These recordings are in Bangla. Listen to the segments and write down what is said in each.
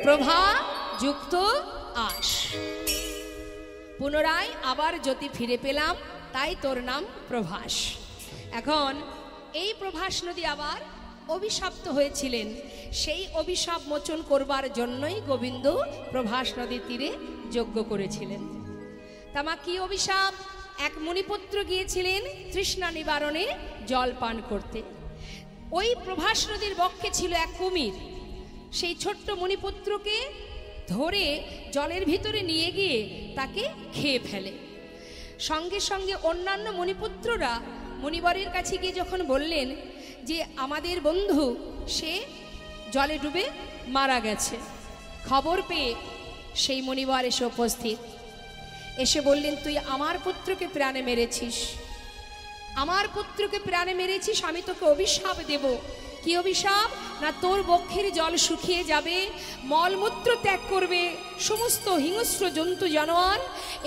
প্রভা যুক্ত আশ। পুনরায় আবার জ্যোতি ফিরে পেলাম, তাই তোর নাম প্রভাস। এখন এই প্রভাস নদী আবার অভিশপ্ত হয়েছিলেন, সেই অভিশাপ মোচন করবার জন্যই গোবিন্দ প্রভাস নদীর তীরে যজ্ঞ করেছিলেন। তামা কি অভিশাপ? এক মুনিপুত্র গিয়েছিলেন তৃষ্ণা নিবারণে জল পান করতে। ওই প্রভাস নদীর বক্ষে ছিল এক কুমির। সেই ছোট্ট মুনিপুত্রকে ধরে জলের ভিতরে নিয়ে গিয়ে তাকে খেয়ে ফেলে। সঙ্গে সঙ্গে অন্যান্য মুনিপুত্ররা মুনিবরের কাছে গিয়ে যখন বললেন যে আমাদের বন্ধু সে জলে ডুবে মারা গেছে, খবর পেয়ে সেই মুনিবর এসে উপস্থিত, এসে বললেন তুই আমার পুত্রকে প্রাণে মেরেছিস, আমার পুত্রকে প্রাণে মেরেছিস, আমি তোকে অভিশাপ দেব। কি অভিশাপ? না তোর বক্ষের জল শুকিয়ে যাবে, মলমূত্র ত্যাগ করবে সমস্ত হিংস্র জন্তু জানোয়ার,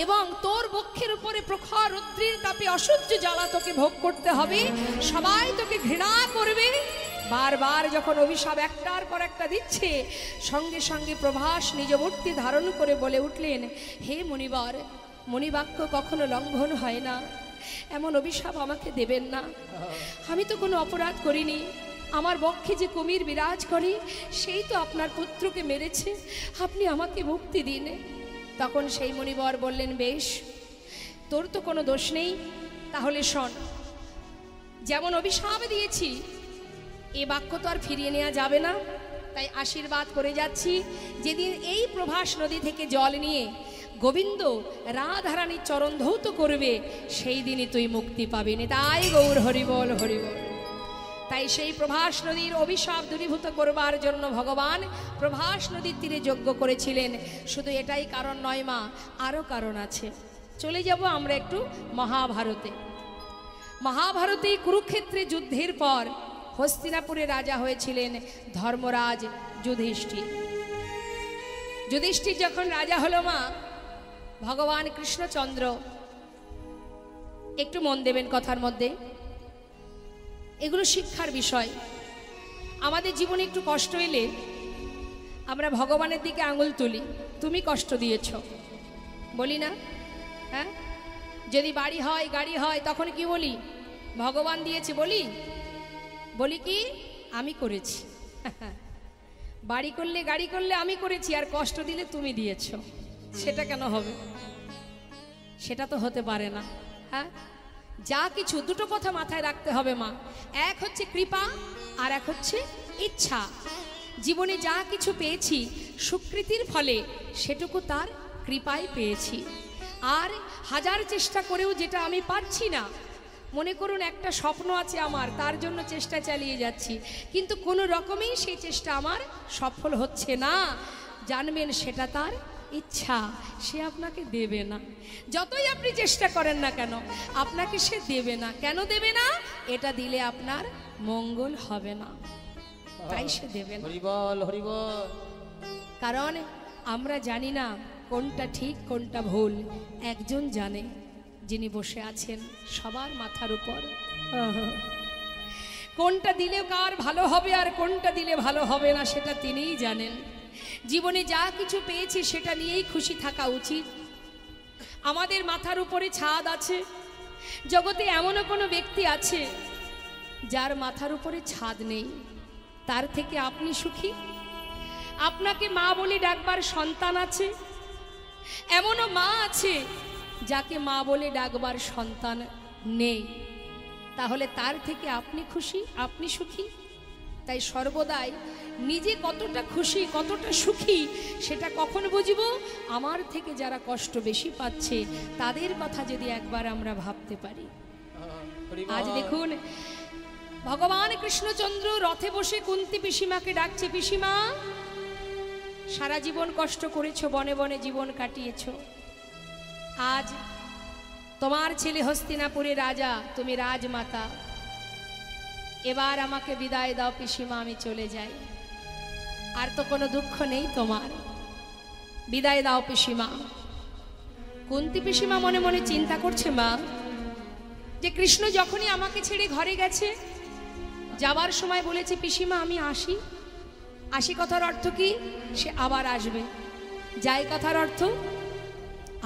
এবং তোর বক্ষের উপরে প্রখর রৌদ্রের তাপে অসহ্য জ্বালা তোকে ভোগ করতে হবে, সবাই তোকে ঘৃণা করবে। বারবার যখন অভিশাপ একটার পর একটা দিচ্ছে, সঙ্গে সঙ্গে প্রভাস নিজ মূর্তি ধারণ করে বলে উঠলেন, হে মুনিবর, মুনিবাক্য কখনো লঙ্ঘন হয় না, এমন অভিশাপ আমাকে দেবেন না। আমি তো কোনো অপরাধ করিনি, আমার বক্ষে যে কুমির বিরাজ করে সেই তো আপনার পুত্রকে মেরেছে, আপনি আমাকে মুক্তি দিন। তখন সেই মুনিবর বললেন, বেশ, তোর তো কোনো দোষ নেই, তাহলে শোন, যেমন অভিশাপ দিয়েছি এ বাক্য তো আর ফিরিয়ে নেওয়া যাবে না, তাই আশীর্বাদ করে যাচ্ছি, যেদিন এই প্রভাস নদী থেকে জল নিয়ে গোবিন্দ রাধারানীর চরণ ধৌত করবে সেই দিনই তুই মুক্তি পাবি। তাই গৌর হরিবল হরিবল। তাই সেই প্রভাস নদীর অভিশাপ দূরীভূত করবার জন্য ভগবান প্রভাস নদীর তীরে যজ্ঞ করেছিলেন। শুধু এটাই কারণ নয় মা, আরও কারণ আছে। চলে যাব আমরা একটু মহাভারতে। মহাভারতে কুরুক্ষেত্রে যুদ্ধের পর হস্তিনাপুরে রাজা হয়েছিলেন ধর্মরাজ যুধিষ্ঠির। যুধিষ্ঠির যখন রাজা হলো মা, ভগবান কৃষ্ণচন্দ্র, একটু মন দেবেন কথার মধ্যে, এগুলো শিক্ষার বিষয়। আমাদের জীবনে একটু কষ্ট এলে আমরা ভগবানের দিকে আঙুল তুলি, তুমি কষ্ট দিয়েছ, বলি না? হ্যাঁ, যদি বাড়ি হয় গাড়ি হয় তখন কি বলি? ভগবান দিয়েছে বলি? বলি কি আমি করেছি। বাড়ি করলে গাড়ি করলে আমি করেছি, আর কষ্ট দিলে তুমি দিয়েছ, সেটা কেন হবে? সেটা তো হতে পারে না। হ্যাঁ, যা কিছু দুটো কথা মাথায় রাখতে হবে মা, এক হচ্ছে কৃপা আর এক হচ্ছে ইচ্ছা। জীবনে যা কিছু পেয়েছি সুকৃতির ফলে সেটুকু তার কৃপায় পেয়েছি, আর হাজার চেষ্টা করেও যেটা আমি পারছি না, মনে করুন একটা স্বপ্ন আছে আমার, তার জন্য চেষ্টা চালিয়ে যাচ্ছি, কিন্তু কোনো রকমেই সেই চেষ্টা আমার সফল হচ্ছে না, জানবেন সেটা তার ইচ্ছা, সে আপনাকে দেবে না। যতই আপনি চেষ্টা করেন না কেন আপনাকে সে দেবে না। কেন দেবে না? এটা দিলে আপনার মঙ্গল হবে না, তাই সে দেবে না। হরিবল হরিবল। কারণ আমরা জানি না কোনটা ঠিক কোনটা ভুল, একজন জানে, যিনি বসে আছেন সবার মাথার উপর। কোনটা দিলে কার ভালো হবে আর কোনটা দিলে ভালো হবে না সেটা তিনিই জানেন। জীবনে যা কিছু পেয়েছি সেটা নিয়েই খুশি থাকা উচিত। আমাদের মাথার উপরে ছাদ আছে, জগতে এমনও কোনো ব্যক্তি আছে যার মাথার উপরে ছাদ নেই, তার থেকে আপনি সুখী। আপনাকে মা বলে ডাকবার সন্তান আছে, এমনও মা আছে যাকে মা বলে ডাকবার সন্তান নেই, তাহলে তার থেকে আপনি খুশি, আপনি সুখী। তাই সর্বদাই নিজে কতটা খুশি কতটা সুখী সেটা কখন বুঝবো? আমার থেকে যারা কষ্ট বেশি পাচ্ছে তাদের কথা যদি একবার আমরা ভাবতে পারি। আজ দেখুন ভগবান কৃষ্ণচন্দ্র রথে বসে কুন্তি পিসিমাকে ডাকছে, পিসিমা সারা জীবন কষ্ট করেছো, বনে বনে জীবন কাটিয়েছো, আজ তোমার ছেলে হস্তিনাপুরে রাজা, তুমি রাজমাতা, এবার আমাকে বিদায় দাও পিসিমা, আমি চলে যাই, আর তো কোনো দুঃখ নেই তোমার, বিদায় দাও পিসিমা। কুন্তি পিসিমা মনে মনে চিন্তা করছে মা, যে কৃষ্ণ যখনই আমাকে ছেড়ে ঘরে গেছে, যাবার সময় বলেছে পিসিমা আমি আসি, আসি কথার অর্থ কি? সে আবার আসবে। যায় কথার অর্থ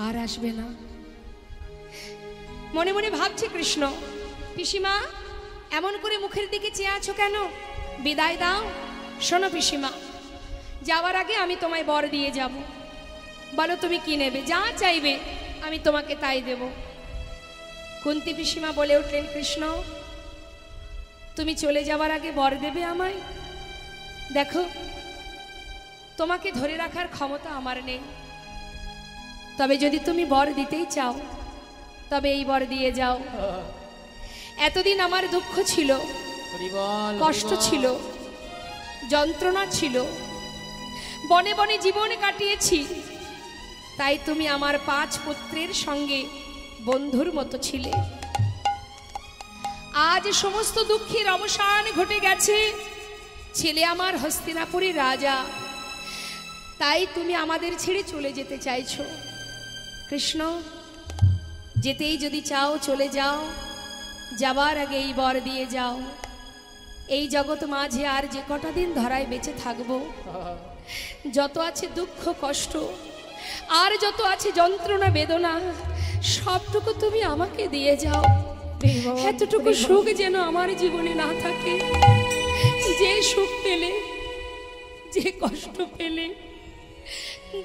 আর আসবে না। মনে মনে ভাবছে কৃষ্ণ, পিসিমা এমন করে মুখের দিকে চেয়ে আছো কেন? বিদায় দাও। শোনো পিসিমা, যাওয়ার আগে আমি তোমায় বর দিয়ে যাব। বলো তুমি কি নেবে? যা চাইবে আমি তোমাকে তাই দেব। কুন্তী পিসিমা বলে উঠলেন, কৃষ্ণ তুমি চলে যাওয়ার আগে বর দেবে আমায়? দেখো, তোমাকে ধরে রাখার ক্ষমতা আমার নেই, তবে যদি তুমি বর দিতেই চাও তবে এই বর দিয়ে যাও। এতদিন আমার দুঃখ ছিল, কষ্ট ছিল, যন্ত্রণা ছিল, বনে বনে জীবন কাটিয়েছি, তাই তুমি আমার 5 পুত্রের সঙ্গে বন্ধুর মতো ছিলে। আজ সমস্ত দুঃখের অবসান ঘটে গেছে, ছেলে আমার হস্তিনাপুরের রাজা, তাই তুমি আমাদের ছেড়ে চলে যেতে চাইছো। কৃষ্ণ, যেতেই যদি চাও চলে যাও, যাবার আগে এই বর দিয়ে যাও। এই জগৎ মাঝে আর যে কটা দিন ধরায় বেঁচে থাকবো, যত আছে দুঃখ কষ্ট, আর যত আছে যন্ত্রণা বেদনা, সবটুকু তুমি আমাকে দিয়ে যাও। এতটুকু সুখ যেন আমার জীবনে না থাকে। যে সুখ পেলে, যে কষ্ট পেলে,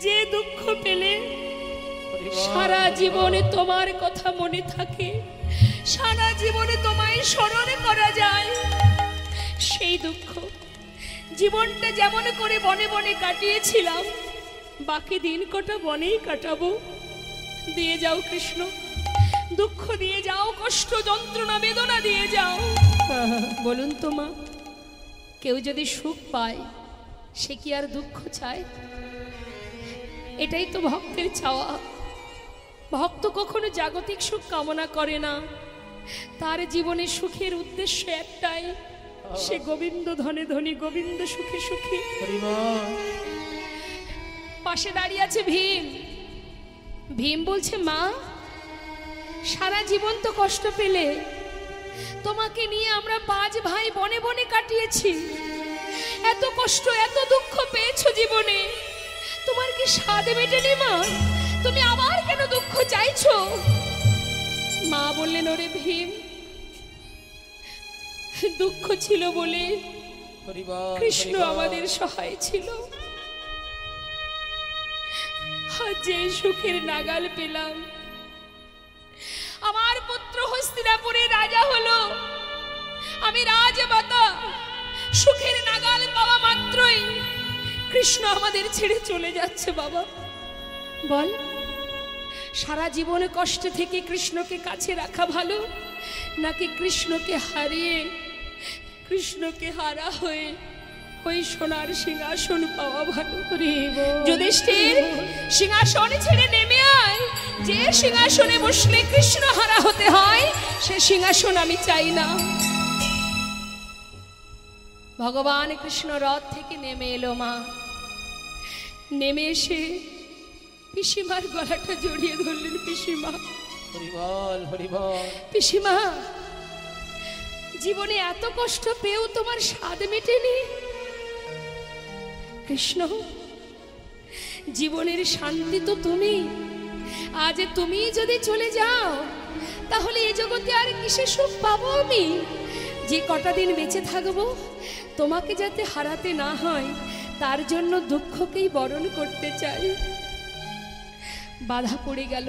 যে দুঃখ পেলে সারা জীবনে তোমার কথা মনে থাকে, সারা জীবনে তোমায় স্মরণ করা যায়, সেই দুঃখ জীবনটা যেমন করে বনে বনে কাটিয়েছিলাম, বাকি দিন কটা বনেই কাটাবো। দিয়ে যাও কৃষ্ণ, দুঃখ দিয়ে যাও, কষ্ট যন্ত্রণা বেদনা দিয়ে যাও। বলুন তো মা, কেউ যদি সুখ পায় সে কি আর দুঃখ চায়? এটাই তো ভক্তের চাওয়া। ভক্ত কখনো জাগতিক সুখ কামনা করে না, তার জীবনে সুখের উদ্দেশ্য একটাই, সে গোবিন্দ ধনে ধনী, গোবিন্দ সুখে সুখী। পাশে দাঁড়িয়ে আছে ভীম। ভীম বলছে, মা সারা জীবন তো কষ্ট পেলে, তোমাকে নিয়ে আমরা 5 ভাই বনে বনে কাটিয়েছি, এত কষ্ট এত দুঃখ পেয়েছো জীবনে, তোমার কি স্বাদ মেটেনি মা? তুমি আবার কেন দুঃখ চাইছো? মা বললেন, ওরে ভীম, দুঃখ ছিল বলে কৃষ্ণ আমাদের সহায় ছিল। যে সুখের নাগাল পেলাম, আমার পুত্র হস্তিনাপুরের রাজা হলো, আমি রাজমাতা, সুখের নাগাল পাওয়া মাত্রই কৃষ্ণ আমাদের ছেড়ে চলে যাচ্ছে। বাবা বল, সারা জীবনে কষ্ট থেকে কৃষ্ণকে কাছে রাখা ভালো, নাকি কৃষ্ণকে হারিয়ে, কৃষ্ণকে হারা হয়ে ওই সোনার সিংহাসন পাওয়া ভালো? যুধিষ্ঠির, সিংহাসন ছেড়ে নেমে আয়। যে সিংহাসনে বসলে কৃষ্ণ হারা হতে হয়, সে সিংহাসন আমি চাই না। ভগবান কৃষ্ণ রথ থেকে নেমে এলো। মা নেমে এসে পিসিমার গলাটা জড়িয়ে ধরলেন। পিসিমা, হরিবল হরিবল। পিসিমা, জীবনে এত কষ্ট পেয়েও তোমার স্বাদ মেটেনি? কৃষ্ণ, জীবনের শান্তি তো তুমি। আজ তুমি যদি চলে যাও, তাহলে এই জগতে আর কিসে সুখ পাবো আমি? যে কটা দিন বেঁচে থাকবো, তোমাকে যাতে হারাতে না হয় তার জন্য দুঃখকেই বরণ করতে চাই। বাধা পড়ে গেল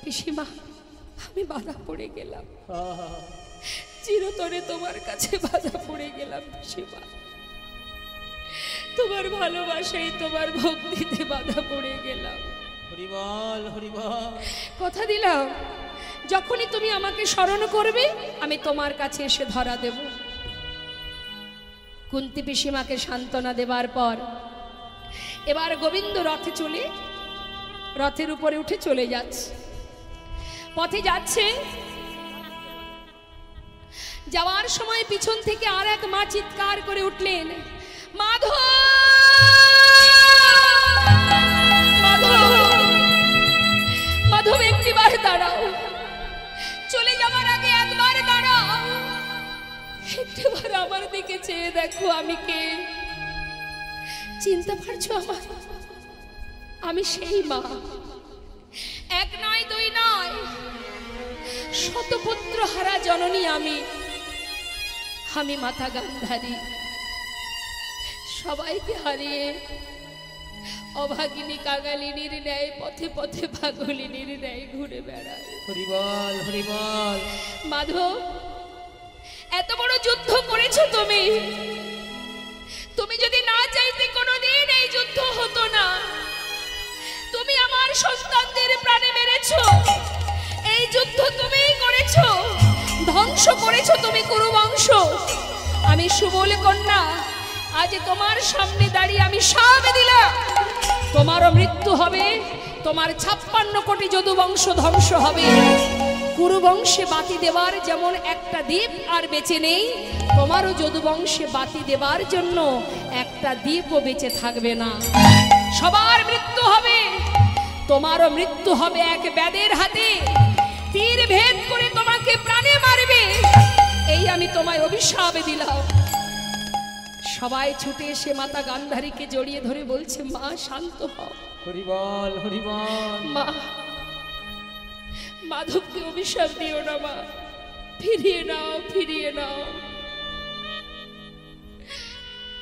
পিসিমা, আমি বাধা পড়ে গেলাম, চিরতরে তোমার কাছে বাধা পড়ে গেলাম পিসিমা। তোমার ভালোবাসাই, তোমার ভক্তিতে বাধা পড়ে গেলাম। হরিবল হরিবল। কথা দিলাম, যখনই তুমি আমাকে স্মরণ করবে আমি তোমার কাছে এসে ধরা দেব। কুন্তী পিসিমাকে সান্ত্বনা দেবার পর এবার গোবিন্দ রথে চলে, রথের উপরে উঠে চলে যাচ্ছে। পথে যাচ্ছে, যাওয়ার সময় পিছন থেকে আর এক মা চিৎকার করে উঠলেন, মাধব মাধব মাধব, একটিবার দাঁড়াও, চলে যাওয়ার আগে একবার দাঁড়াও, একটিবার আমার দিকে চেয়ে দেখো আমি কে। চিনতে পারছো আমার? আমি সেই মা, এক নয় দুই নয়, শতপুত্র হারা জননী আমি মাতা গান্ধারী। সবাইকে হারিয়ে অভাগিনী কাঙালিনীর ন্যায় পথে পথে পাগলিনীর ন্যায় ঘুরে বেড়ায়। হরি বল, হরি বল। মাধব, এত বড় যুদ্ধ করেছো তুমি, তুমি যদি না চাইতে কোনোদিন এই যুদ্ধ হতো না। তুমি আমার সন্তানদের প্রাণে মেরেছো, এই যুদ্ধ তুমিই করেছো, ধ্বংস করেছো তুমি কুরুবংশ। আমি সুবল কন্যা, আজ তোমার সামনে দাঁড়িয়ে আমি সাপ দিলাম, তোমারও মৃত্যু হবে, তোমার 56 কোটি যদুবংশ ধ্বংস হবে। কুরুবংশে বাতি দেবার যেমন একটা দ্বীপ আর বেঁচে নেই, তোমারও যদুবংশে বাতি দেবার জন্য একটা দ্বীপও বেঁচে থাকবে না। সবার মৃত্যু হবে, তোমারও মৃত্যু হবে এক ব্যাদের হাতে, তীর ভেদ করে তোমাকে প্রাণে মারবে, এই আমি তোমায় অভিশাপ দিলাম। সবাই ছুটে এসে মাতা গান্ধারীকে জড়িয়ে ধরে বলছে, মা শান্ত হও। হরি বল, হরি বল। মা, মাধবকে অভিশাপ দিও না মা, ফিরিয়ে নাও, ফিরিয়ে নাও।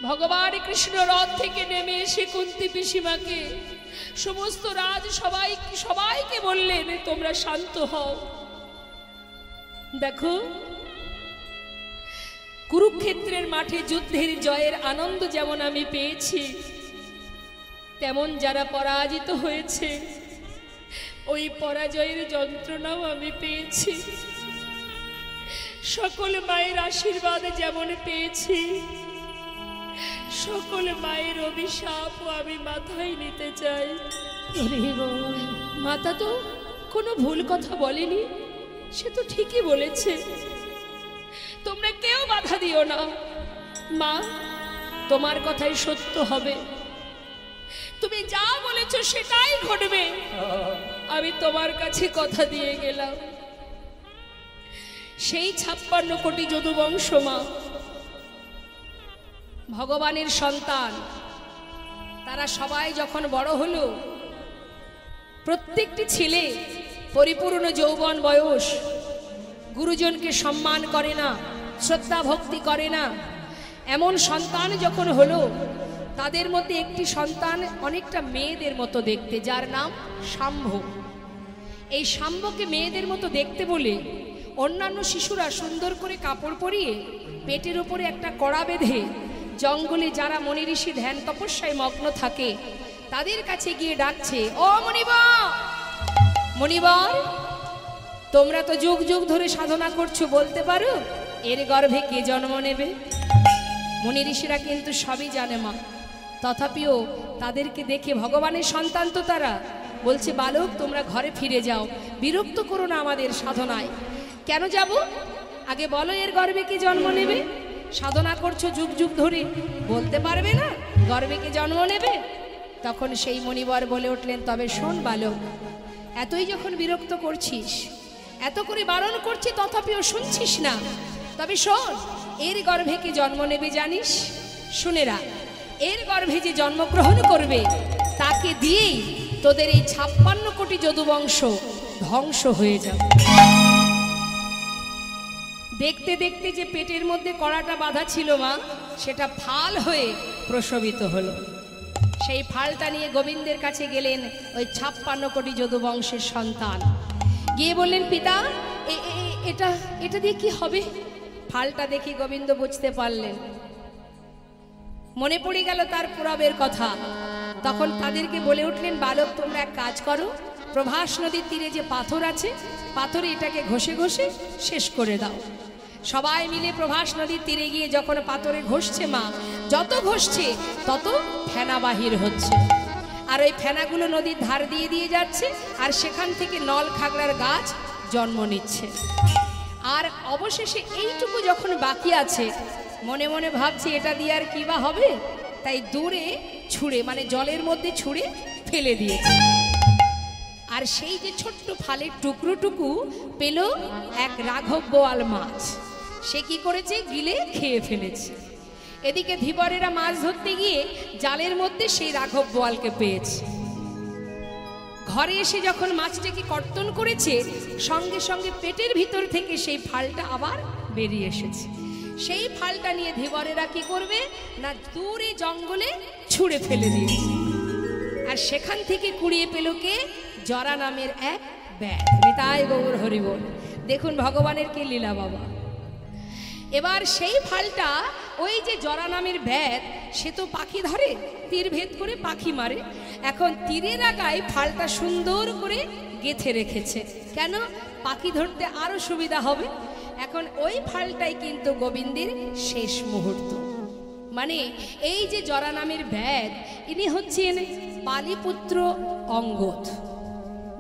ভগবান কৃষ্ণ রথ থেকে নেমে এসে কুন্তী পিসিমাকে, সমস্ত রাজ সবাইকে বললেন, তোমরা শান্ত হও। দেখো, কুরুক্ষেত্রের মাঠে যুদ্ধের জয়ের আনন্দ যেমন আমি পেয়েছি, তেমন যারা পরাজিত হয়েছে ওই পরাজয়ের যন্ত্রণাও আমি পেয়েছি। সকল মায়ের আশীর্বাদ যেমন পেয়েছি, সকল মায়ের অভিশাপও আমি মাথায় নিতে চাই। মাতা তো কোনো ভুল কথা বলেনি, সে তো ঠিকই বলেছে। তোমরা কেউ বাধা দিও না মা, তোমার কথাই সত্য হবে, তুমি যা বলেছ সেটাই ঘটবে। আমি তোমার কাছে কথা দিয়ে গেলাম। সেই 56 কোটি যদুবংশ মা, ভগবানের সন্তান, তারা সবাই যখন বড় হলো, প্রত্যেকটি ছেলে পরিপূর্ণ যৌবন বয়স, গুরুজনকে সম্মান করে না, শ্রদ্ধা ভক্তি করে না, এমন সন্তান যখন হলো, তাদের মধ্যে একটি সন্তান অনেকটা মেয়েদের মতো দেখতে, যার নাম শাম্ভ। এই শাম্ভকে মেয়েদের মতো দেখতে বলে অন্যান্য শিশুরা সুন্দর করে কাপড় পরিয়ে পেটের উপরে একটা কড়া বেঁধে জঙ্গলে যারা মনি ঋষি ধ্যান তপস্যায় মগ্ন থাকে তাদের কাছে গিয়ে ডাকছে, ও মনিবর, মনিবর, তোমরা তো যুগ যুগ ধরে সাধনা করছো, বলতে পারো এর গর্ভে কে জন্ম নেবে? মনি ঋষিরা কিন্তু সবই জানে মা, তথাপিও তাদেরকে দেখে, ভগবানের সন্তান তো তারা, বলছে, বালক তোমরা ঘরে ফিরে যাও, বিরক্ত করো না আমাদের সাধনায়। কেন যাব? আগে বলো এর গর্ভে কে জন্ম নেবে? সাধনা করছো যুগ যুগ ধরে, বলতে পারবে না গর্ভে কে জন্ম নেবে? তখন সেই মনিবর বলে উঠলেন, তবে শোন বালক, এতই যখন বিরক্ত করছিস, এত করে বারণ করছি তথাপিও শুনছিস না, তবে শোন, এর গর্ভে কে জন্ম নেবে জানিস? শুনে রাখ, এর গর্ভে যে জন্মগ্রহণ করবে তাকে দিয়েই তোদের এই 56 কোটি যদুবংশ ধ্বংস হয়ে যাবে। দেখতে দেখতে যে পেটের মধ্যে কড়াটা বাঁধা ছিল মা, সেটা ফাল হয়ে প্রসবিত হলো। সেই ফালটা নিয়ে গোবিন্দের কাছে গেলেন ওই 56 কোটি যদুবংশের সন্তান, গিয়ে বললেন, পিতা এটা দিয়ে কি হবে? ফালটা দেখি গোবিন্দ বুঝতে পারলেন, মনে পড়ে গেল তার পুরাবের কথা। তখন তাদেরকে বলে উঠলেন, বালক তোমরা এক কাজ করো, প্রভাস নদীর তীরে যে পাথর আছে, পাথরে এটাকে ঘষে ঘষে শেষ করে দাও। সবাই মিলে প্রভাস নদীর তীরে গিয়ে যখন পাথরে ঘষছে মা, যত ঘষছে তত ফেনা বাহির হচ্ছে, আর ওই ফেনাগুলো নদীর ধার দিয়ে দিয়ে যাচ্ছে, আর সেখান থেকে নল খাগড়ার গাছ জন্ম নিচ্ছে। আর অবশেষে এইটুকু যখন বাকি আছে, মনে মনে ভাবছি এটা দিয়ে আর কি বা হবে, তাই দূরে ছুঁড়ে, মানে জলের মধ্যে ছুঁড়ে ফেলে দিয়েছে। আর সেই যে ছোট্ট ফালের টুকরোটুকু পেল এক রাঘব বোয়াল মাছ, সে কি করেছে, গিলে খেয়ে ফেলেছে। এদিকে ধীবরেরা মাছ ধরতে গিয়ে জালের মধ্যে সেই রাঘব বোয়ালকে পেয়েছে। ঘরে এসে যখন মাছটাকে কর্তন করেছে, সঙ্গে সঙ্গে পেটের ভিতর থেকে সেই ফালটা আবার বেরিয়ে এসেছে। সেই ফালটা নিয়ে ধীবরেরা কি করবে না, দূরে জঙ্গলে ছুঁড়ে ফেলে দিয়েছে। আর সেখান থেকে কুড়িয়ে পেল কে, জরা নামের এক ব্যাধ। নিতাই গৌর হরি বল। দেখুন ভগবানের কি লীলা বাবা। এবার সেই ফালটা ওই যে জরা নামের ব্যাধ, সে তো পাখি ধরে, তীর ভেদ করে পাখি মারে। এখন তীরের আগায় ফালটা সুন্দর করে গেঁথে রেখেছে, কেন, পাখি ধরতে আরো সুবিধা হবে। এখন ওই ফালটাই কিন্তু গোবিন্দের শেষ মুহূর্ত। মানে এই যে জরা নামের ব্যাধ, ইনি হচ্ছেন বালিপুত্র অঙ্গদ।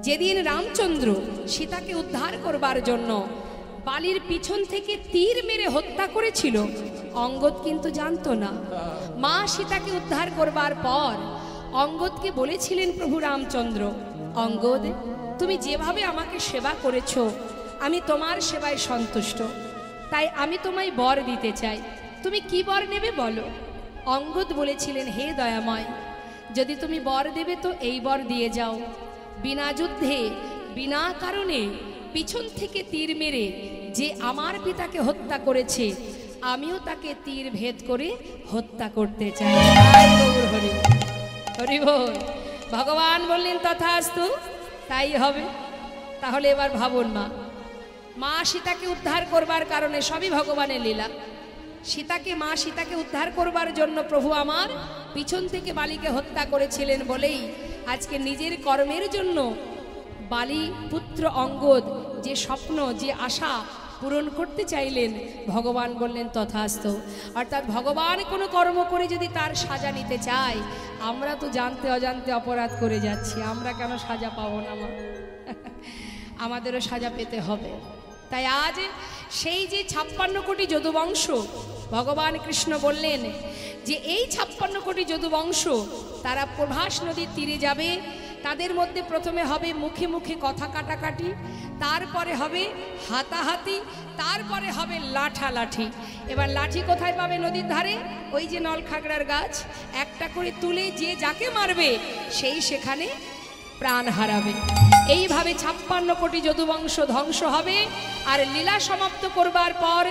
যেদিন রামচন্দ্র সীতাকে উদ্ধার করবার জন্য বালির পিছন থেকে তীর মেরে হত্যা করেছিল, অঙ্গদ কিন্তু জানতো না। মা সীতাকে উদ্ধার করবার পর অঙ্গদকে বলেছিলেন প্রভু রামচন্দ্র, অঙ্গদ, তুমি যেভাবে আমাকে সেবা করেছো, আমি তোমার সেবায় সন্তুষ্ট, তাই আমি তোমায় বর দিতে চাই। তুমি কি বর নেবে বলো। অঙ্গদ বলেছিলেন, হে দয়াময়, যদি তুমি বর দেবে তো এই বর দিয়ে যাও, বিনা যুদ্ধে বিনা কারণে পিছন থেকে তীর মেরে যে আমার পিতাকে হত্যা করেছে, আমিও তাকে তীর ভেদ করে হত্যা করতে চাই। হরি বল। ভগবান বললেন তথাস্তু, তাই হবে। তাহলে এবার ভাবুন, মা সীতাকে উদ্ধার করবার কারণে, সবই ভগবানের লীলা। মা সীতাকে উদ্ধার করবার জন্য প্রভু আমার পিছন থেকে বালিকে হত্যা করেছিলেন বলেই আজকে নিজের কর্মের জন্য বালি পুত্র অঙ্গদ যে স্বপ্ন, যে আশা পূরণ করতে চাইলেন, ভগবান বললেন তথাস্তু। অর্থাৎ ভগবান কোনো কর্ম করে যদি তার সাজা নিতে চায়, আমরা তো জানতে অজান্তে অপরাধ করে যাচ্ছি, আমরা কেন সাজা পাবো না? আমাদেরও সাজা পেতে হবে। তাই আজ সেই যে 56 কোটি যদুবংশ, ভগবান কৃষ্ণ বললেন যে এই 56 কোটি যদুবংশ তারা প্রভাস নদীর তীরে যাবে। তাদের মধ্যে প্রথমে হবে মুখে মুখে কথা কাটাকাটি, তারপরে হবে হাতাহাতি, তারপরে হবে লাঠালাঠি। এবার লাঠি কোথায় পাবে? নদীর ধারে, ওই যে নলখাগড়ার গাছ, একটা করে তুলে যে যাকে মারবে সেই সেখানে প্রাণ হারাবে। এইভাবে 56 কোটি যদুবংশ ধ্বংস হবে। আর লীলা সমাপ্ত করবার পর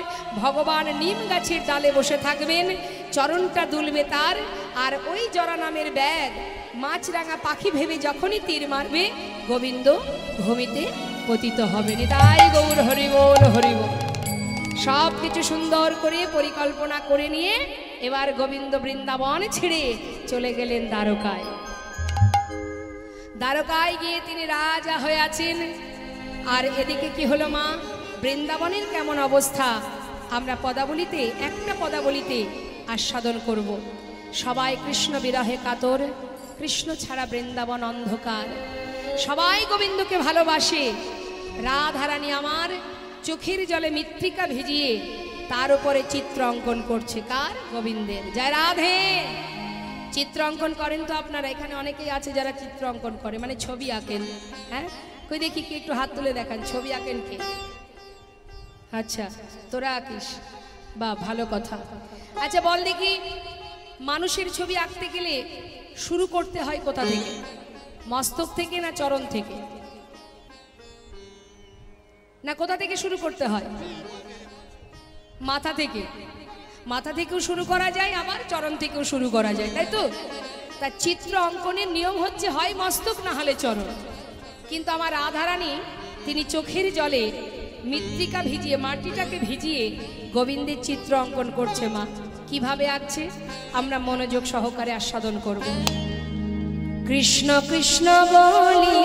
ভগবান নিম গাছের ডালে বসে থাকবেন, চরণটা দুলবে তার। আর ওই জরা নামের ব্যাগ মাছরাঙা পাখি ভেবে যখনই তীর মারবে, গোবিন্দ ভূমিতে পতিত হবে। নিতাই গৌর হরি বল, হরি বল। সব কিছু সুন্দর করে পরিকল্পনা করে নিয়ে এবার গোবিন্দ বৃন্দাবন ছেড়ে চলে গেলেন দ্বারকায়। দ্বারকায় গিয়ে তিনি রাজা হয়ে আছেন। আর এদিকে কি হলো মা, বৃন্দাবনের কেমন অবস্থা আমরা পদাবলিতে, একটা পদাবলিতে আস্বাদন করব। সবাই কৃষ্ণ বিরহে কাতর, কৃষ্ণ ছাড়া বৃন্দাবন অন্ধকার। সবাই গোবিন্দকে ভালোবাসে। রাধারানী আমার চোখের জলে মৃত্তিকা ভিজিয়ে তার উপরে চিত্র অঙ্কন করছে। কার? গোবিন্দের। জয় রাধে। চিত্র অঙ্কন করেন তো আপনারা? এখানে অনেকেই আছে যারা চিত্র অঙ্কন করে, মানে ছবি আঁকেন। হ্যাঁ, কই দেখি কি, একটু হাত তুলে দেখান। ছবি আঁকেন কে? আচ্ছা, তোরা আঁকিস, বা ভালো কথা। আচ্ছা বল দেখি, মানুষের ছবি আঁকতে গেলে শুরু করতে হয় কোথা থেকে? মস্তক থেকে না চরণ থেকে? না কোথা থেকে শুরু করতে হয়? মাথা থেকে। মাথা থেকেও শুরু করা যায়, আবার চরণ থেকেও শুরু করা যায়, তাই তো? তার চিত্র অঙ্কনের নিয়ম হচ্ছে হয় মস্তক না হলে চরণ। কিন্তু আমার রাধারানী তিনি চোখের জলে মৃত্তিকা ভিজিয়ে, মাটিটাকে ভিজিয়ে গোবিন্দের চিত্র অঙ্কন করছে। মা কিভাবে আঁকছে আমরা মনোযোগ সহকারে আস্বাদন করব। কৃষ্ণ কৃষ্ণ বলি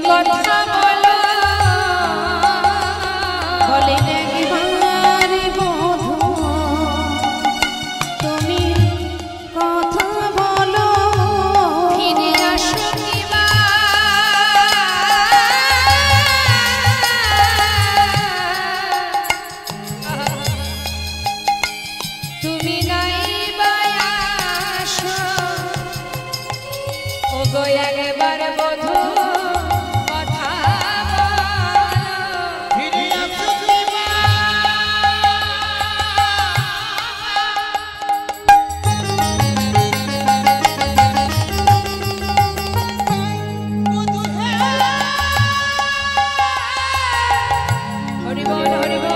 কথা বলো বলেন একবার বধূ তুমি কথা বলো ফিরে আসো কিবা তুমি নাই বায়াসো ও গো একবার বধূ কথা হরি বল হরি বল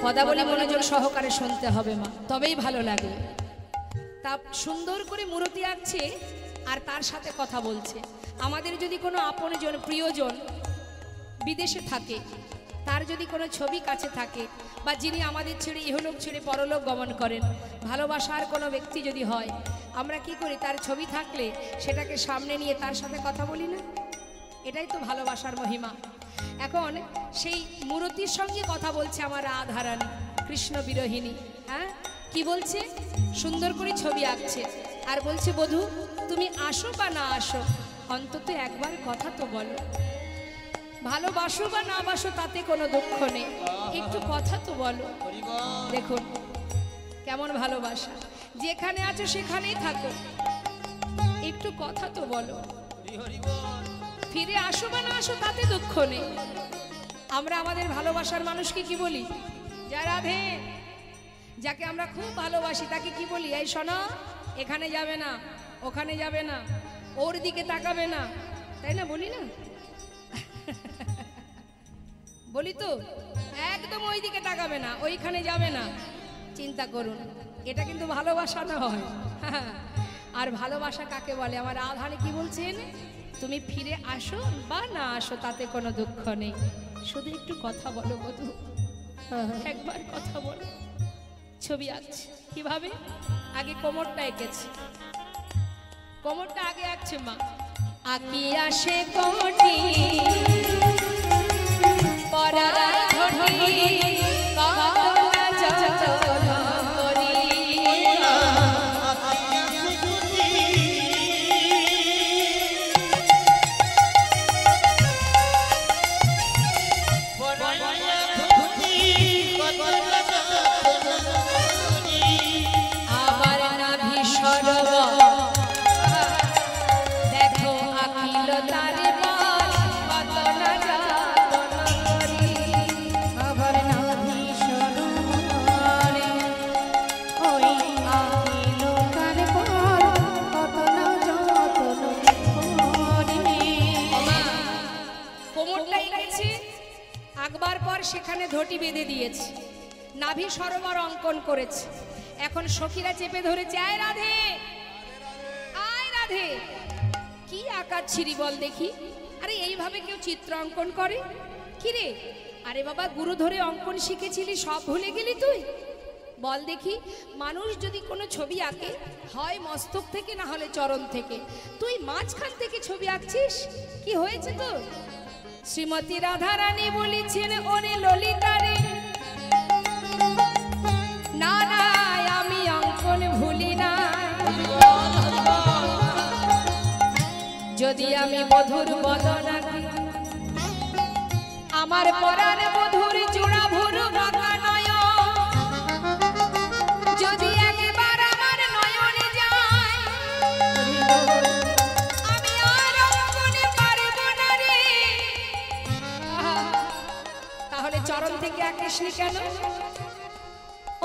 পদাবলী মনোযোগ সহকারে শুনতে হবে মা, তবেই ভালো লাগে। তা সুন্দর করে মূর্তি আঁকছে আর তার সাথে কথা বলছে। আমাদের যদি কোনো আপনজন প্রিয়জন বিদেশে থাকে, তার যদি কোনো ছবি কাছে থাকে, বা যিনি আমাদের ছেড়ে ইহলোক ছেড়ে পরলোক গমন করেন, ভালোবাসার কোনো ব্যক্তি যদি হয়, আমরা কি করি? তার ছবি থাকলে সেটাকে সামনে নিয়ে তার সাথে কথা বলি না? এটাই তো ভালোবাসার মহিমা। এখন সেই মূর্তির সঙ্গে কথা বলছে আমার রাধারানী, কৃষ্ণ বিরোহিনী। হ্যাঁ, কি বলছে? সুন্দর করে ছবি আঁকছে আর বলছে, বধূ তুমি আসো বা না আসো, অন্তত একবার কথা তো বলো। ভালোবাসো বা না বাসো তাতে কোনো দুঃখ নেই, একটু কথা তো বলো। দেখুন কেমন ভালোবাসা, যেখানে আছো সেখানেই থাকো, একটু কথা তো বলো। ফিরে আসো বা না আসো তাতে দুঃখ নেই। আমরা আমাদের ভালোবাসার মানুষকে কি বলি? যা রাধে, যাকে আমরা খুব ভালোবাসি তাকে কি বলি? এই শোনো, এখানে যাবে না, ওখানে যাবে না, ওর দিকে তাকাবে না, তাই না? বলি না? বলি তো, একদম ওই দিকে তাকাবে না, ওইখানে যাবে না। চিন্তা করুন, এটা কিন্তু ভালোবাসা নয়। আর ভালোবাসা কাকে বলে? আমার রাধারানী কি বলছেন? তুমি ফিরে আসো বা না আসো তাতে কোনো দুঃখ নেই, শুধু একটু কথা বলো বধূ, একবার কথা বলো। ছবি আঁকছে কিভাবে? আগে কোমরটা এঁকেছে, কোমরটা আগে আঁকছে মা। আঁকি আসে কোটি পরা ঘটি কতনা যতনা করি, আবার নাভি সরোবর দেখো আখিল তারে বল কতনা যতনা করি, আবার নাভি সরোবরে ওই আখিল তার পর কত না যতন করে। কোমরটা এঁকেছে, আঁকবার পর সেখানে ধটি বেঁধে দিয়েছে, নাভি সরোবর অঙ্কন করেছে। এখন সখীরা চেপে ধরেছে, আয় রাধে, আয় রাধে, কি আঁকাচ্ছিরি বল দেখি। আরে এইভাবে কেউ চিত্র অঙ্কন করে কি রে? আরে বাবা, গুরু ধরে অঙ্কন শিখেছিলি, সব ভুলে গেলি তুই? বল দেখি, মানুষ যদি কোনো ছবি আঁকে, হয় মস্তক থেকে না হলে চরণ থেকে, তুই মাঝখান থেকে ছবি আঁকছিস, কি হয়েছে তো? শ্রীমতী রাধারানী বলেছেন, ওরে ললিতা রে, না না আমি অঙ্কন ভুলি না, যদি আমি বধুর বদন আঁকি, আমার পরার বধুর জোড়া ভুরু বাঁকা নয়ন, যদি একবার আমার নয়নে যায়, আমি আর অঙ্কনে পারব না রে। তাহলে চরণ থেকে আঁকিসনি কেন?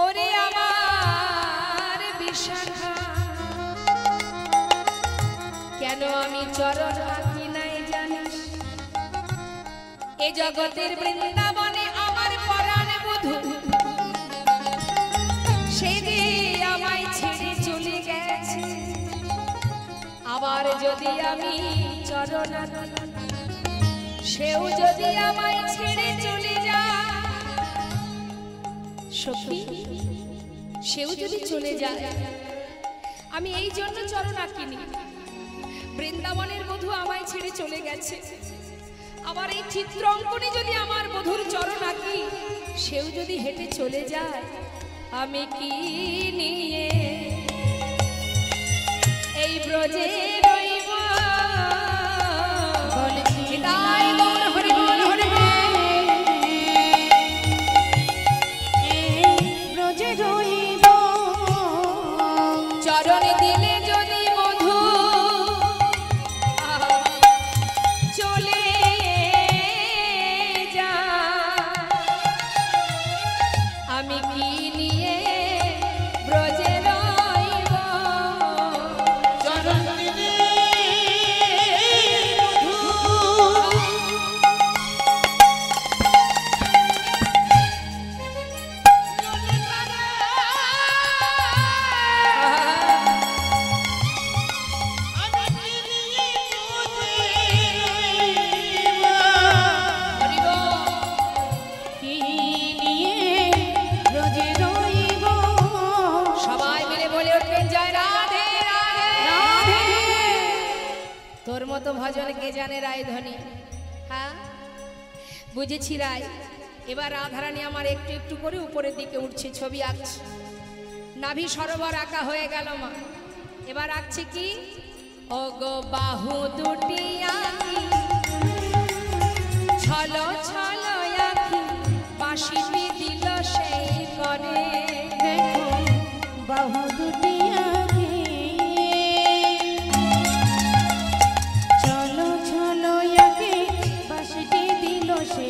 ওরে আমার বিশাখা, কেন আমি চরণ আঁকি নাই জানিস? এই জগতের বৃন্দাবনে আমার পরাণ বধূ সে যে আমায় ছেড়ে চলে গেছে। আবার যদি আমি চরণ সেও যদি আমায় ছেড়ে চলে যায়, সখী সেও যদি চলে যায়, আমি এই জন্য চরণ আঁকিনি। বৃন্দাবনের বধূ আমায় ছেড়ে চলে গেছে, আবার এই চিত্র অঙ্কনে যদি আমার বধূর চরণ আঁকি, সেও যদি হেঁটে চলে যায়, আমি কি নিয়ে এই ব্রজে রইব? তাই গৌর হরি বল হরি বল। ব্রজে রইব চরণে দিলে যদি বধূ চলে যায়, আমি কি নিয়ে ব্রজে রইব? চরণ দিলে কি নিয়ে ব্রজে রইব। সবাই মিলে বলে উঠবেন জয় রাধে রাধে। তোর মতো ভজন কে জানে রায়ধনী? হ্যাঁ বুঝেছি রায়। এবার রাধারানী আমার একটু একটু করে উপরের দিকে উঠছে, ছবি আঁকছে। নাভি সরোবর আঁকা হয়ে গেল মা। এবার আঁকছে কি? ও গো বাহু দুটি আঁকি, ছলো ছলো আঁকি, বাঁশিটি দিল সেই করে। দেখো বাহু দুটি আঁকি, চলো চলো আঁকি, বাঁশিটি দিল সে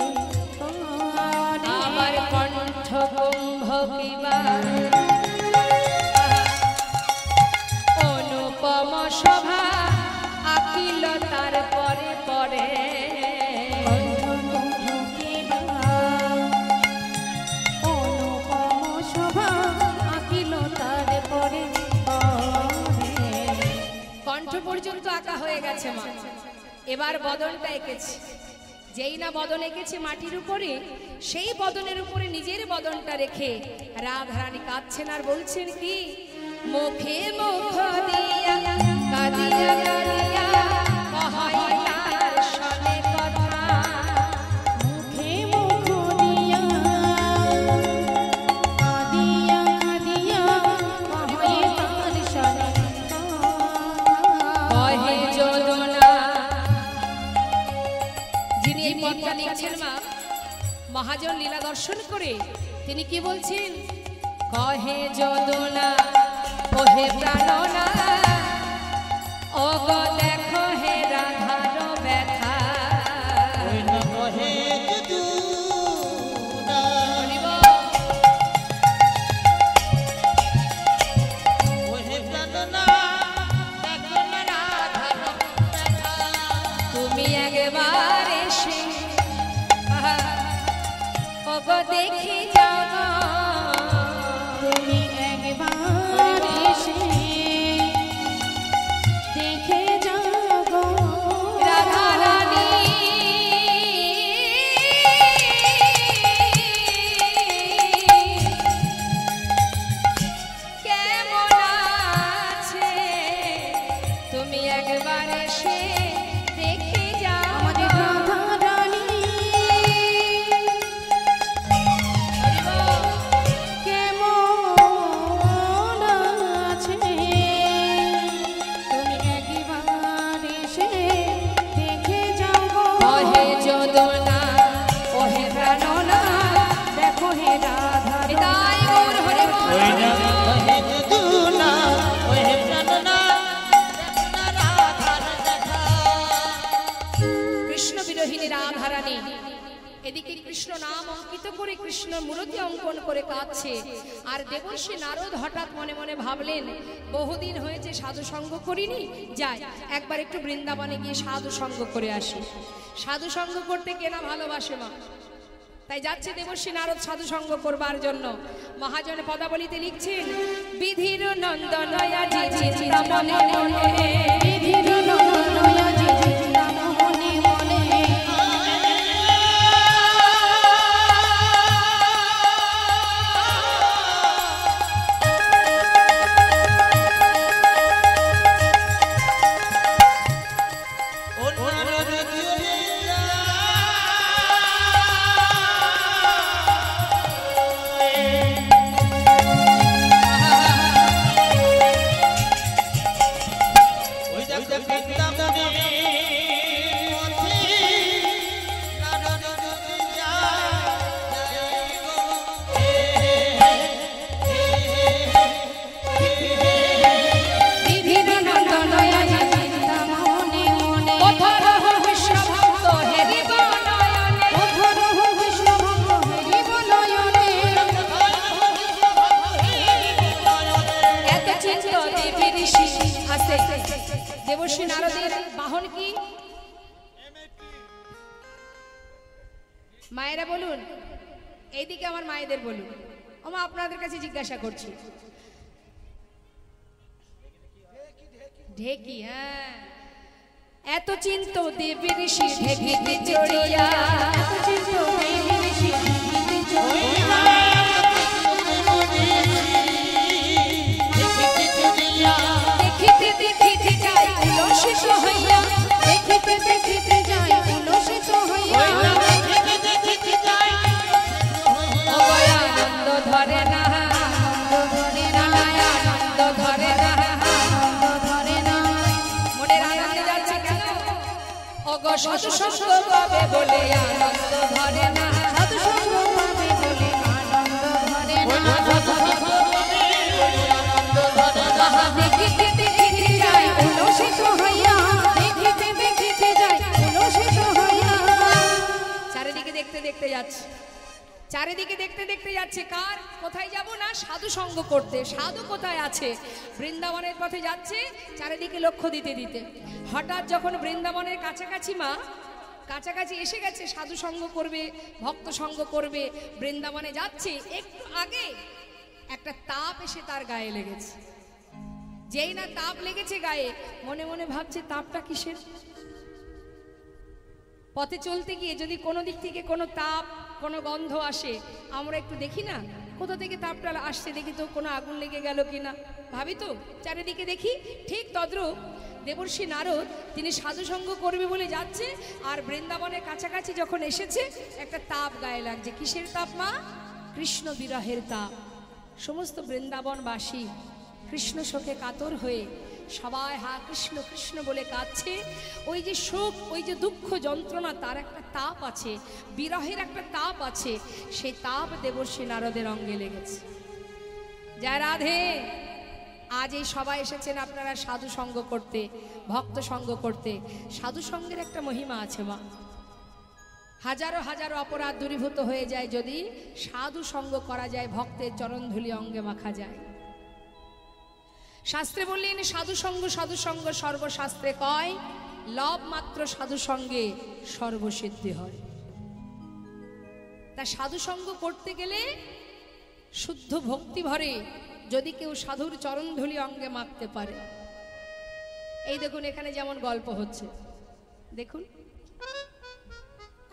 করে। আমার কণ্ঠ কুম্ভ কিবা অনুপম শোভা আঁকিল তার পরে পরে। অনুপম শোভা আঁকিল তার পরে পরে। কণ্ঠ পর্যন্ত আঁকা হয়ে গেছে মা। এবার বদনটা এঁকেছে। যেই না বদন এঁকেছে মাটির উপরে, সেই বদনের উপরে নিজের বদনটা রেখে রাধারানী কাঁদছেন আর বলছেন কি? মুখে মুখ দিয়া কাঁদিয়া কাঁদিয়া কহাই তার সনে কথা। মুখে মুখ দিয়া কাঁদিয়া কাঁদিয়া কহে তার সনে কহে যোদনা। যিনি এই পদটা লিখছেন মা, মহাজন লীলা দর্শন করে তিনি কি বলছেন? কহে যোদনা কহে প্রাণনা, ও গো দেখো হে রাধার ব্যথা। ওই না কহে যদুনা, ওহে প্রাণনা, দেখো না রাধার ব্যথা। তুমি একবার এসে ও গো দেখে যাও, তুমি একবার এসে দেখে যাও গো রাধারানী কেমন আছে, তুমি একবার এসে দেখে যাও। আমাদের রাধা রানী কেমন আছে, তুমি একবার এসে দেখে যাও গো। কহে যোদনা কহে প্রাণনা, দেখো হে রাধা হৃদয় মোর হরে ওই না বল। কহে যদুনা, ওহে প্রাণনা, দেখো না রাধার ব্যথা। কৃষ্ণ বিরোহিনী রাধারানী এদিকে কৃষ্ণ নাম অঙ্কিত করে কৃষ্ণ মূর্তি অঙ্কন করে কাঁদছে। আর দেবর্ষি নারদ হঠাৎ মনে মনে ভাবলেন, বহুদিন হয়েছে সাধু সঙ্গ করিনি, যাই একবার একটু বৃন্দাবনে গিয়ে সাধু সঙ্গ করে আসি। সাধু সঙ্গ করতে কেনা ভালোবাসে মা, তাই যাচ্ছে দেবর্ষি নারদ সাধু সঙ্গ করবার জন্য। মহাজন পদাবলিতে লিখছেন, বিধির নন্দনয়া যে চিন্তা মনে মনে, বিধির নন্দনয়া যে চিন্তা মনে মনে, দেবর্ষি নারদের বাহন কি? মায়েরা বলুন, এইদিকে আমার মায়েদের বলুন। আমা আপনাদের কাছে জিজ্ঞাসা করছি, ঢেকি? হ্যাঁ, এত চিন্ত দেবী ঋষি ঢেকিতে চড়িয়া, এত চিন্ত দেবী ঋষি ঢেকিতে চড়িয়া, দেখিতে দেখিতে যাই উলসিত হইয়া, দেখিতে দেখিতে যাই উলসিত হইয়া, আনন্দ ধরে না, আনন্দ ধরে না, ধরে না, মনের আনন্দে যাচ্ছে কেন? অগ সাধু সঙ্গ পাবে বলে আনন্দ ধরে না, সাধু সঙ্গ পাবে বলে আনন্দ ধরে না, দেখিতে দেখিতে যাই উলসিত হইয়া, দেখিতে দেখিতে যাই উলসিত হইয়া, চারিদিকে দেখতে দেখতে যাচ্ছে, চারিদিকে দেখতে দেখতে যাচ্ছে। কার কোথায় যাব না? সাধু সঙ্গ করতে। সাধু কোথায় আছে? বৃন্দাবনের পথে যাচ্ছে, চারিদিকে লক্ষ্য দিতে দিতে হঠাৎ যখন বৃন্দাবনের কাছাকাছি মা কাছাকাছি এসে গেছে, সাধু সঙ্গ করবে, ভক্ত সঙ্গ করবে, বৃন্দাবনে যাচ্ছে, একটু আগে একটা তাপ এসে তার গায়ে লেগেছে। যেই না তাপ লেগেছে গায়ে, মনে মনে ভাবছে তাপটা কিসের? পথে চলতে গিয়ে যদি কোনো দিক থেকে কোনো তাপ, কোনো গন্ধ আসে, আমরা একটু দেখি না কোথা থেকে তাপটা আসছে, দেখি তো কোনো আগুন লেগে গেল কিনা, ভাবি তো চারিদিকে দেখি। ঠিক তদ্রূপ দেবর্ষি নারদ তিনি সাধু সঙ্গ করবে বলে যাচ্ছে, আর বৃন্দাবনের কাছাকাছি যখন এসেছে একটা তাপ গায়ে লাগছে। কিসের তাপ মা? কৃষ্ণ বিরহের তাপ। সমস্ত বৃন্দাবনবাসী কৃষ্ণ শোকে কাতর হয়ে সবাই হা কৃষ্ণ কৃষ্ণ বলে কাঁদছে। ওই যে শোক, ওই যে দুঃখ যন্ত্রণা, তার একটা তাপ আছে, বিরহের একটা তাপ আছে, সেই তাপ দেবর্ষি নারদের অঙ্গে লেগেছে। জয় রাধে। আজ এই সবাই এসেছেন আপনারা সাধু সঙ্গ করতে, ভক্ত সঙ্গ করতে। সাধু সঙ্গের একটা মহিমা আছে মা। হাজারো হাজারো অপরাধ দূরীভূত হয়ে যায় যদি সাধু সঙ্গ করা যায়, ভক্তের চরণধুলি অঙ্গে মাখা যায়। শাস্ত্রে বললেন সাধু সঙ্গ সর্বশাস্ত্রে কয়, লব মাত্র সাধু সঙ্গে সর্বসিদ্ধি হয়। তা সাধু সঙ্গ করতে গেলে শুদ্ধ ভক্তি ভরে যদি কেউ সাধুর চরণধুলি অঙ্গে মাখতে পারে। এই দেখুন এখানে যেমন গল্প হচ্ছে, দেখুন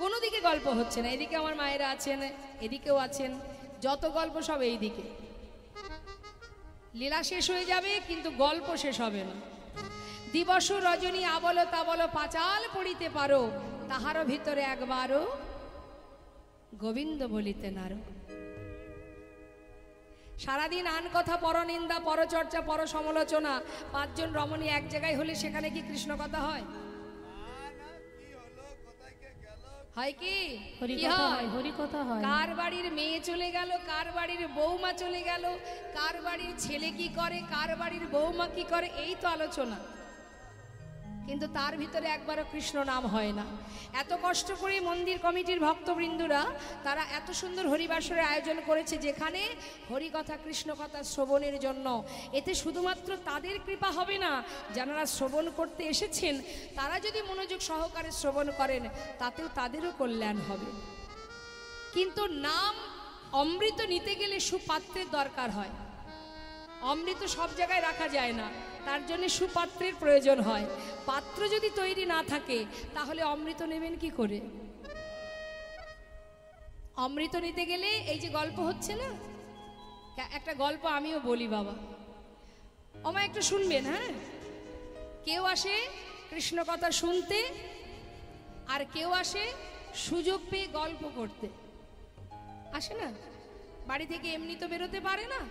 কোনো দিকে গল্প হচ্ছে না। এদিকে আমার মায়েরা আছেন, এদিকেও আছেন, যত গল্প সব এই দিকে। লীলা শেষ হয়ে যাবে কিন্তু গল্প শেষ হবে না। দিবস রজনী আবল তাবল পাঁচাল পড়িতে পারো, তাহারও ভিতরে একবারও গোবিন্দ বলিতে নারো। সারাদিন আন কথা, পরনিন্দা, পরচর্চা, পর সমালোচনা, পাঁচজন রমণী এক জায়গায় হলে সেখানে কি কৃষ্ণ কথা হয়? হয় কি? হরিকথা হয়। কার বাড়ির মেয়ে চলে গেল, কার বাড়ির বৌমা চলে গেল, কার বাড়ির ছেলে কি করে, কার বাড়ির বৌমা কি করে, এই তো আলোচনা। কিন্তু তার ভিতরে একবারও কৃষ্ণ নাম হয় না। এত কষ্ট করে মন্দির কমিটির ভক্তবৃন্দরা তারা এত সুন্দর হরিবাসরের আয়োজন করেছে, যেখানে হরিকথা কৃষ্ণ কথা শ্রবণের জন্য। এতে শুধুমাত্র তাদের কৃপা হবে না, যারা শ্রবণ করতে এসেছেন তারা যদি মনোযোগ সহকারে শ্রবণ করেন তাতেও তাদেরও কল্যাণ হবে। কিন্তু নাম অমৃত নিতে গেলে সুপাত্রের দরকার হয়। অমৃত সব জায়গায় রাখা যায় না, তার জন্য সুপাত্রের প্রয়োজন হয়। পাত্র যদি তৈরি না থাকে তাহলে অমৃত নেবেন কি করে? অমৃত নিতে গেলে এই যে গল্প হচ্ছে না, একটা গল্প আমিও বলি বাবা, আমায় একটু শুনবেন। হ্যাঁ, কেউ আসে কৃষ্ণ কথা শুনতে, আর কেউ আসে সুযোগ পেয়ে গল্প করতে। আসে না, বাড়ি থেকে এমনি তো বেরোতে পারে না,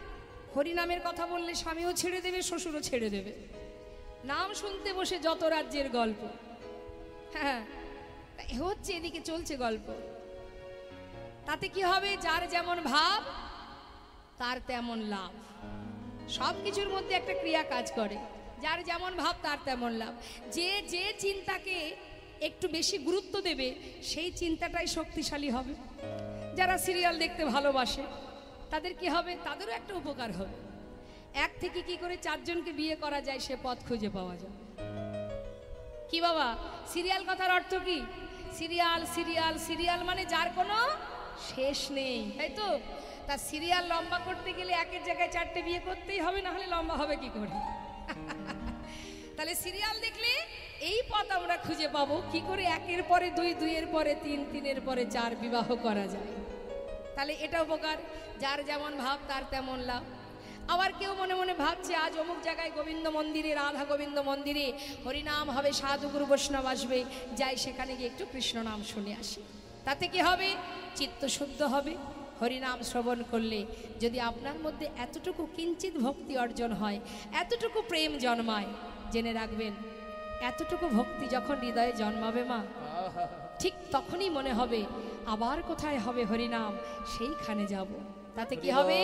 হরিনামের কথা বললে স্বামীও ছেড়ে দেবে, শ্বশুরও ছেড়ে দেবে। নাম শুনতে বসে যত রাজ্যের গল্প। হ্যাঁ, হচ্ছে, এদিকে চলছে গল্প। তাতে কি হবে? যার যেমন ভাব তার তেমন লাভ। সব কিছুর মধ্যে একটা ক্রিয়া কাজ করে। যার যেমন ভাব তার তেমন লাভ। যে যে চিন্তাকে একটু বেশি গুরুত্ব দেবে সেই চিন্তাটাই শক্তিশালী হবে। যারা সিরিয়াল দেখতে ভালোবাসে তাদের কি হবে? তাদেরও একটা উপকার হবে। এক থেকে কি করে 4 জনকে বিয়ে করা যায় সে পথ খুঁজে পাওয়া যায়। কি বাবা, সিরিয়াল কথার অর্থ কি? সিরিয়াল সিরিয়াল সিরিয়াল মানে যার কোনো শেষ নেই, তাই তো? তা সিরিয়াল লম্বা করতে গেলে একের জায়গায় 4টে বিয়ে করতেই হবে, না হলে লম্বা হবে কি করে? তাহলে সিরিয়াল দেখলে এই পথ আমরা খুঁজে পাবো কি করে একের পরে 2, 2-এর পরে 3, 3-এর পরে 4 বিবাহ করা যায়। তাহলে এটা উপকার। যার যেমন ভাব তার তেমন লাভ। আবার কেউ মনে মনে ভাবছে আজ অমুক জায়গায় গোবিন্দ মন্দিরে, রাধা গোবিন্দ মন্দিরে হরিনাম হবে, সাধুগুরু বৈষ্ণব আসবে, যাই সেখানে গিয়ে একটু কৃষ্ণ নাম শুনে আসি। তাতে কি হবে? চিত্ত শুদ্ধ হবে। হরিনাম শ্রবণ করলে যদি আপনার মধ্যে এতটুকু কিঞ্চিত ভক্তি অর্জন হয়, এতটুকু প্রেম জন্মায়, জেনে রাখবেন এতটুকু ভক্তি যখন হৃদয়ে জন্মাবে মা, ঠিক তখনই মনে হবে আবার কোথায় হবে হরিনাম, সেইখানে যাব। তাতে কি হবে?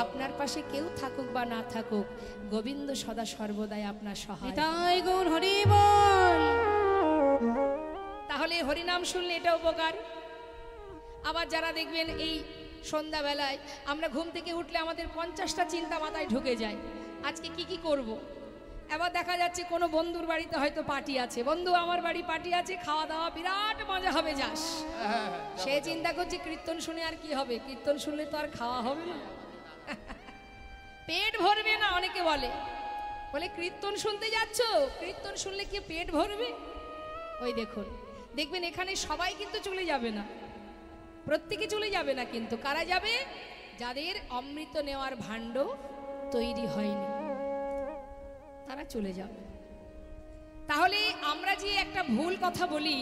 আপনার পাশে কেউ থাকুক বা না থাকুক, গোবিন্দ সদা সর্বদাই আপনার সহায়। তাই গৌর হরি বল। তাহলে হরিনাম শুনলে এটা উপকার। আবার যারা দেখবেন এই সন্ধ্যাবেলায় আমরা ঘুম থেকে উঠলে আমাদের 50টা চিন্তা মাথায় ঢুকে যায়, আজকে কি কি করব। এবার দেখা যাচ্ছে কোনো বন্ধুর বাড়িতে হয়তো পার্টি আছে, বন্ধু আমার বাড়ি পার্টি আছে, খাওয়া দাওয়া বিরাট মজা হবে, যাস। সে চিন্তা করছে কীর্তন শুনে আর কি হবে, কীর্তন শুনলে তো আর খাওয়া হবে না, পেট ভরবে না। অনেকে বলে কীর্তন শুনতে যাচ্ছ, কীর্তন শুনলে কি পেট ভরবে? ওই দেখবেন এখানে সবাই কিন্তু চলে যাবে না, প্রত্যেকে চলে যাবে না, কিন্তু কারা যাবে? যাদের অমৃত নেওয়ার ভাণ্ড তৈরি হয়নি তারা চলে যাবে। তাহলে আমরা যে একটা ভুল কথা বলি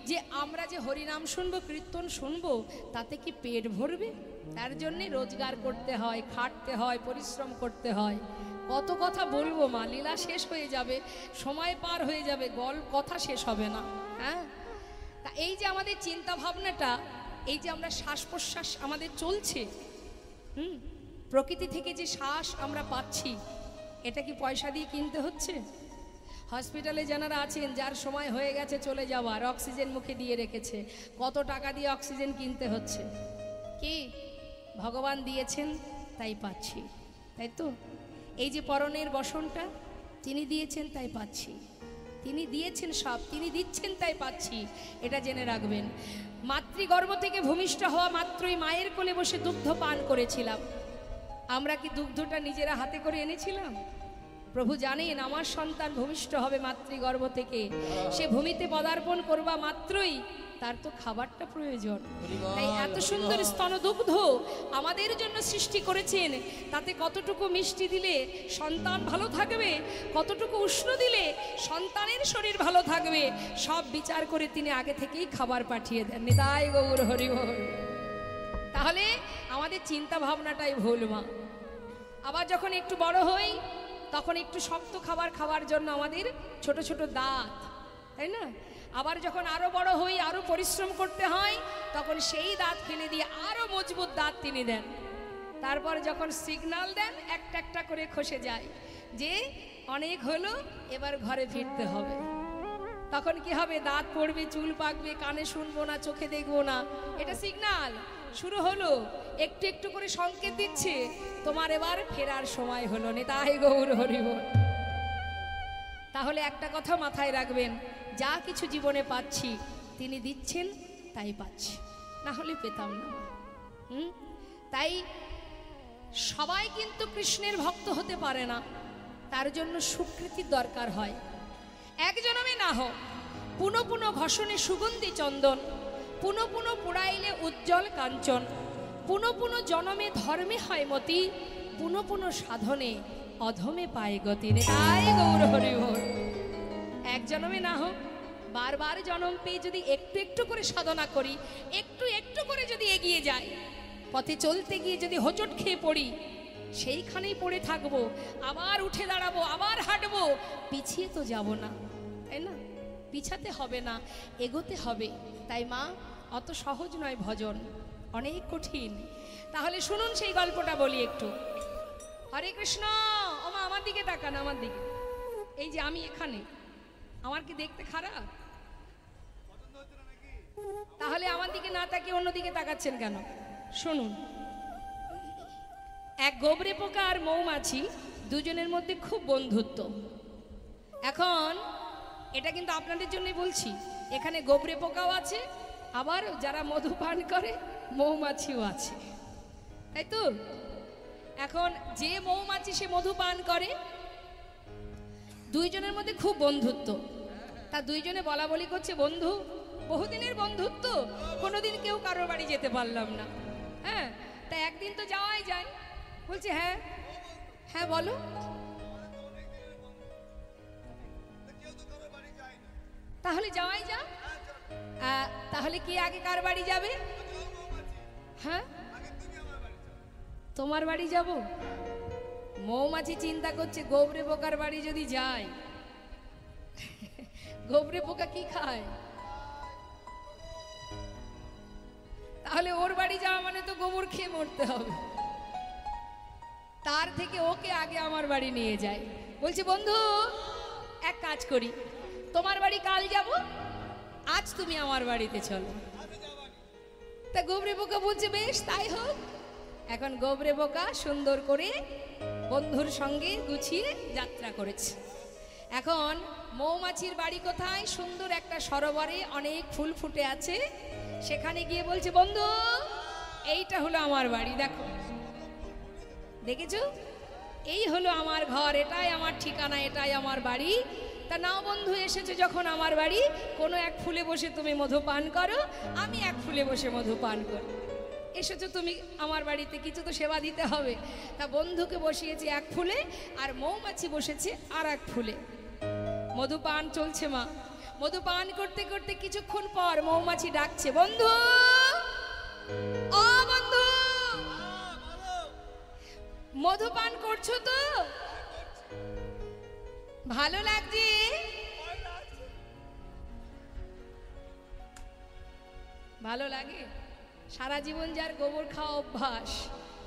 যে আমরা যে হরিনাম শুনবো, কীর্তন শুনবো, তাতে কি পেট ভরবে? তার জন্যে রোজগার করতে হয়, খাটতে হয়, পরিশ্রম করতে হয়। কত কথা বলবো মা, লীলা শেষ হয়ে যাবে, সময় পার হয়ে যাবে, কথা শেষ হবে না। হ্যাঁ, তা এই যে আমাদের চিন্তা ভাবনাটা, এই যে আমরা শ্বাস প্রশ্বাস আমাদের চলছে, প্রকৃতি থেকে যে শ্বাস আমরা পাচ্ছি, এটা কি পয়সা দিয়ে কিনতে হচ্ছে? হসপিটালে যারা আছেন, যার সময় হয়ে গেছে চলে যাওয়ার, অক্সিজেন মুখে দিয়ে রেখেছে, কত টাকা দিয়ে অক্সিজেন কিনতে হচ্ছে? কি ভগবান দিয়েছেন তাই পাচ্ছি, তাই তো? এই যে পরনের বসনটা তিনি দিয়েছেন তাই পাচ্ছি, তিনি দিয়েছেন সব, তিনি দিচ্ছেন তাই পাচ্ছি, এটা জেনে রাখবেন। মাতৃগর্ভ থেকে ভূমিষ্ঠ হওয়া মাত্রই মায়ের কোলে বসে দুগ্ধ পান করেছিলাম। আমরা কি দুগ্ধটা নিজেরা হাতে করে এনেছিলাম? প্রভু জানেন আমার সন্তান ভূমিষ্ঠ হবে মাতৃগর্ভ থেকে, সে ভূমিতে পদার্পণ করবা মাত্রই তার তো খাবারটা প্রয়োজন। তাই এত সুন্দর স্তনদুগ্ধ আমাদের জন্য সৃষ্টি করেছেন, তাতে কতটুকু মিষ্টি দিলে সন্তান ভালো থাকবে, কতটুকু উষ্ণ দিলে সন্তানের শরীর ভালো থাকবে, সব বিচার করে তিনি আগে থেকেই খাবার পাঠিয়ে দেন। নিতাই গৌর হরি বল। তাহলে আমাদের চিন্তা ভাবনাটাই ভুল মা। আবার যখন একটু বড় হই তখন একটু শক্ত খাবার খাওয়ার জন্য আমাদের ছোট ছোট দাঁত, তাই না? আবার যখন আরো বড় হই, আরো পরিশ্রম করতে হয়, তখন সেই দাঁত ফেলে দিয়ে আরো মজবুত দাঁত তিনি দেন। তারপর যখন সিগন্যাল দেন একটা একটা করে খসে যায়, যে অনেক হলো, এবার ঘরে ফিরতে হবে। তখন কি হবে? দাঁত পড়বে, চুল পাকবে, কানে শুনবো না, চোখে দেখবো না। এটা সিগনাল শুরু হলো, একটু একটু করে সংকেত দিচ্ছে তোমার এবার ফেরার সময় হলো। নিতাই গৌর হরি বল। তাহলে একটা কথা মাথায় রাখবেন, যা কিছু জীবনে পাচ্ছি তিনি দিচ্ছেন তাই পাচ্ছি, না হলে পেতাম না। তাই সবাই কিন্তু কৃষ্ণের ভক্ত হতে পারে না, তার জন্য স্বীকৃতির দরকার হয়। এক জনমে না হোক, পুনঃ পুনঃ ঘষণে সুগন্ধি চন্দন, পুনঃ পুনঃ পুড়াইলে উজ্জ্বল কাঞ্চন, পুনঃ পুনঃ জনমে ধর্মে হয় মতি, পুনঃ পুনঃ সাধনে অধমে পায় গতি। তাই গৌর হরি বল। এক জনমে না হোক, বারবার জন্ম পেয়ে যদি একটু একটু করে সাধনা করি, একটু একটু করে যদি এগিয়ে যাই, পথে চলতে গিয়ে যদি হোঁচট খেয়ে পড়ি, সেইখানেই পড়ে থাকবো, আবার উঠে দাঁড়াবো, আবার হাঁটবো, পিছিয়ে তো যাব না, তাই না? পিছাতে হবে না, এগোতে হবে। তাই মা, অত সহজ নয় ভজন, অনেক কঠিন। তাহলে শুনুন সেই গল্পটা বলি একটু। হরে কৃষ্ণ। ও মা, আমার দিকে তাকান, আমার দিকে। এই যে আমি এখানে, আমার কি দেখতে খারাপ? তাহলে আমার দিকে না তাকিয়ে অন্যদিকে তাকাচ্ছেন কেন? শুনুন, এক গোবরে পোকা আর মৌমাছি দুজনের মধ্যে খুব বন্ধুত্ব। এখন এটা কিন্তু আপনাদের জন্যই বলছি, এখানে গোবরে পোকাও আছে, আবার যারা মধু পান করে মৌমাছিও আছে, তাই তো? এখন যে মৌমাছি সে মধু পান করে, দুইজনের মধ্যে খুব বন্ধুত্ব। তা দুইজনে বলা বলি করছে, বন্ধু, বহুদিনের বন্ধুত্ব, কোনোদিন কেউ কারোর বাড়ি যেতে পারলাম না। হ্যাঁ, তা একদিন তো যাওয়াই যায়। বলছে হ্যাঁ হ্যাঁ বলো। তাহলে যাওয়াই যা। তাহলে কে আগে কার বাড়ি যাবে? হ্যাঁ, তোমার বাড়ি যাব। মৌমাছি চিন্তা করছে, গোবরে পোকার বাড়ি যদি যায়, গোবরে পোকা কি খায়, তাহলে ওর বাড়ি যাওয়া মানে তো গোবর খেয়ে মরতে হবে। তার থেকে ওকে আগে আমার বাড়ি নিয়ে যায়। বলছে বন্ধু, এক কাজ করি, তোমার বাড়ি কাল যাব, আজ তুমি আমার বাড়িতে চলো। তা গোবরে পোকা বলছে বেশ তাই হোক। এখন গোবরে পোকা সুন্দর করে বন্ধুর সঙ্গে গুছিয়ে যাত্রা করেছে। এখন মৌমাছির বাড়ি কোথায়? সুন্দর একটা সরোবরে অনেক ফুল ফুটে আছে, সেখানে গিয়ে বলছে বন্ধু, এইটা হলো আমার বাড়ি, দেখো, দেখেছো, এই হলো আমার ঘর, এটাই আমার ঠিকানা, এটাই আমার বাড়ি। তা নাও বন্ধু, এসেছো যখন আমার বাড়ি, কোনো এক ফুলে বসে তুমি মধু পান করো, আমি এক ফুলে বসে মধু পান করি। এসেছো তুমি আমার বাড়িতে, কিছু তো সেবা দিতে হবে। তা বন্ধুকে বসিয়েছে এক ফুলে, আর মৌমাছি বসেছে আর এক ফুলে। মধু পান চলছে মা। মধু পান করতে করতে কিছুক্ষণ পর মৌমাছি ডাকছে, বন্ধু, ও বন্ধু, মধু পান করছো তো? ভালো লাগছে? ভালো লাগে? সারা জীবন যার গোবর খাওয়া অভ্যাস,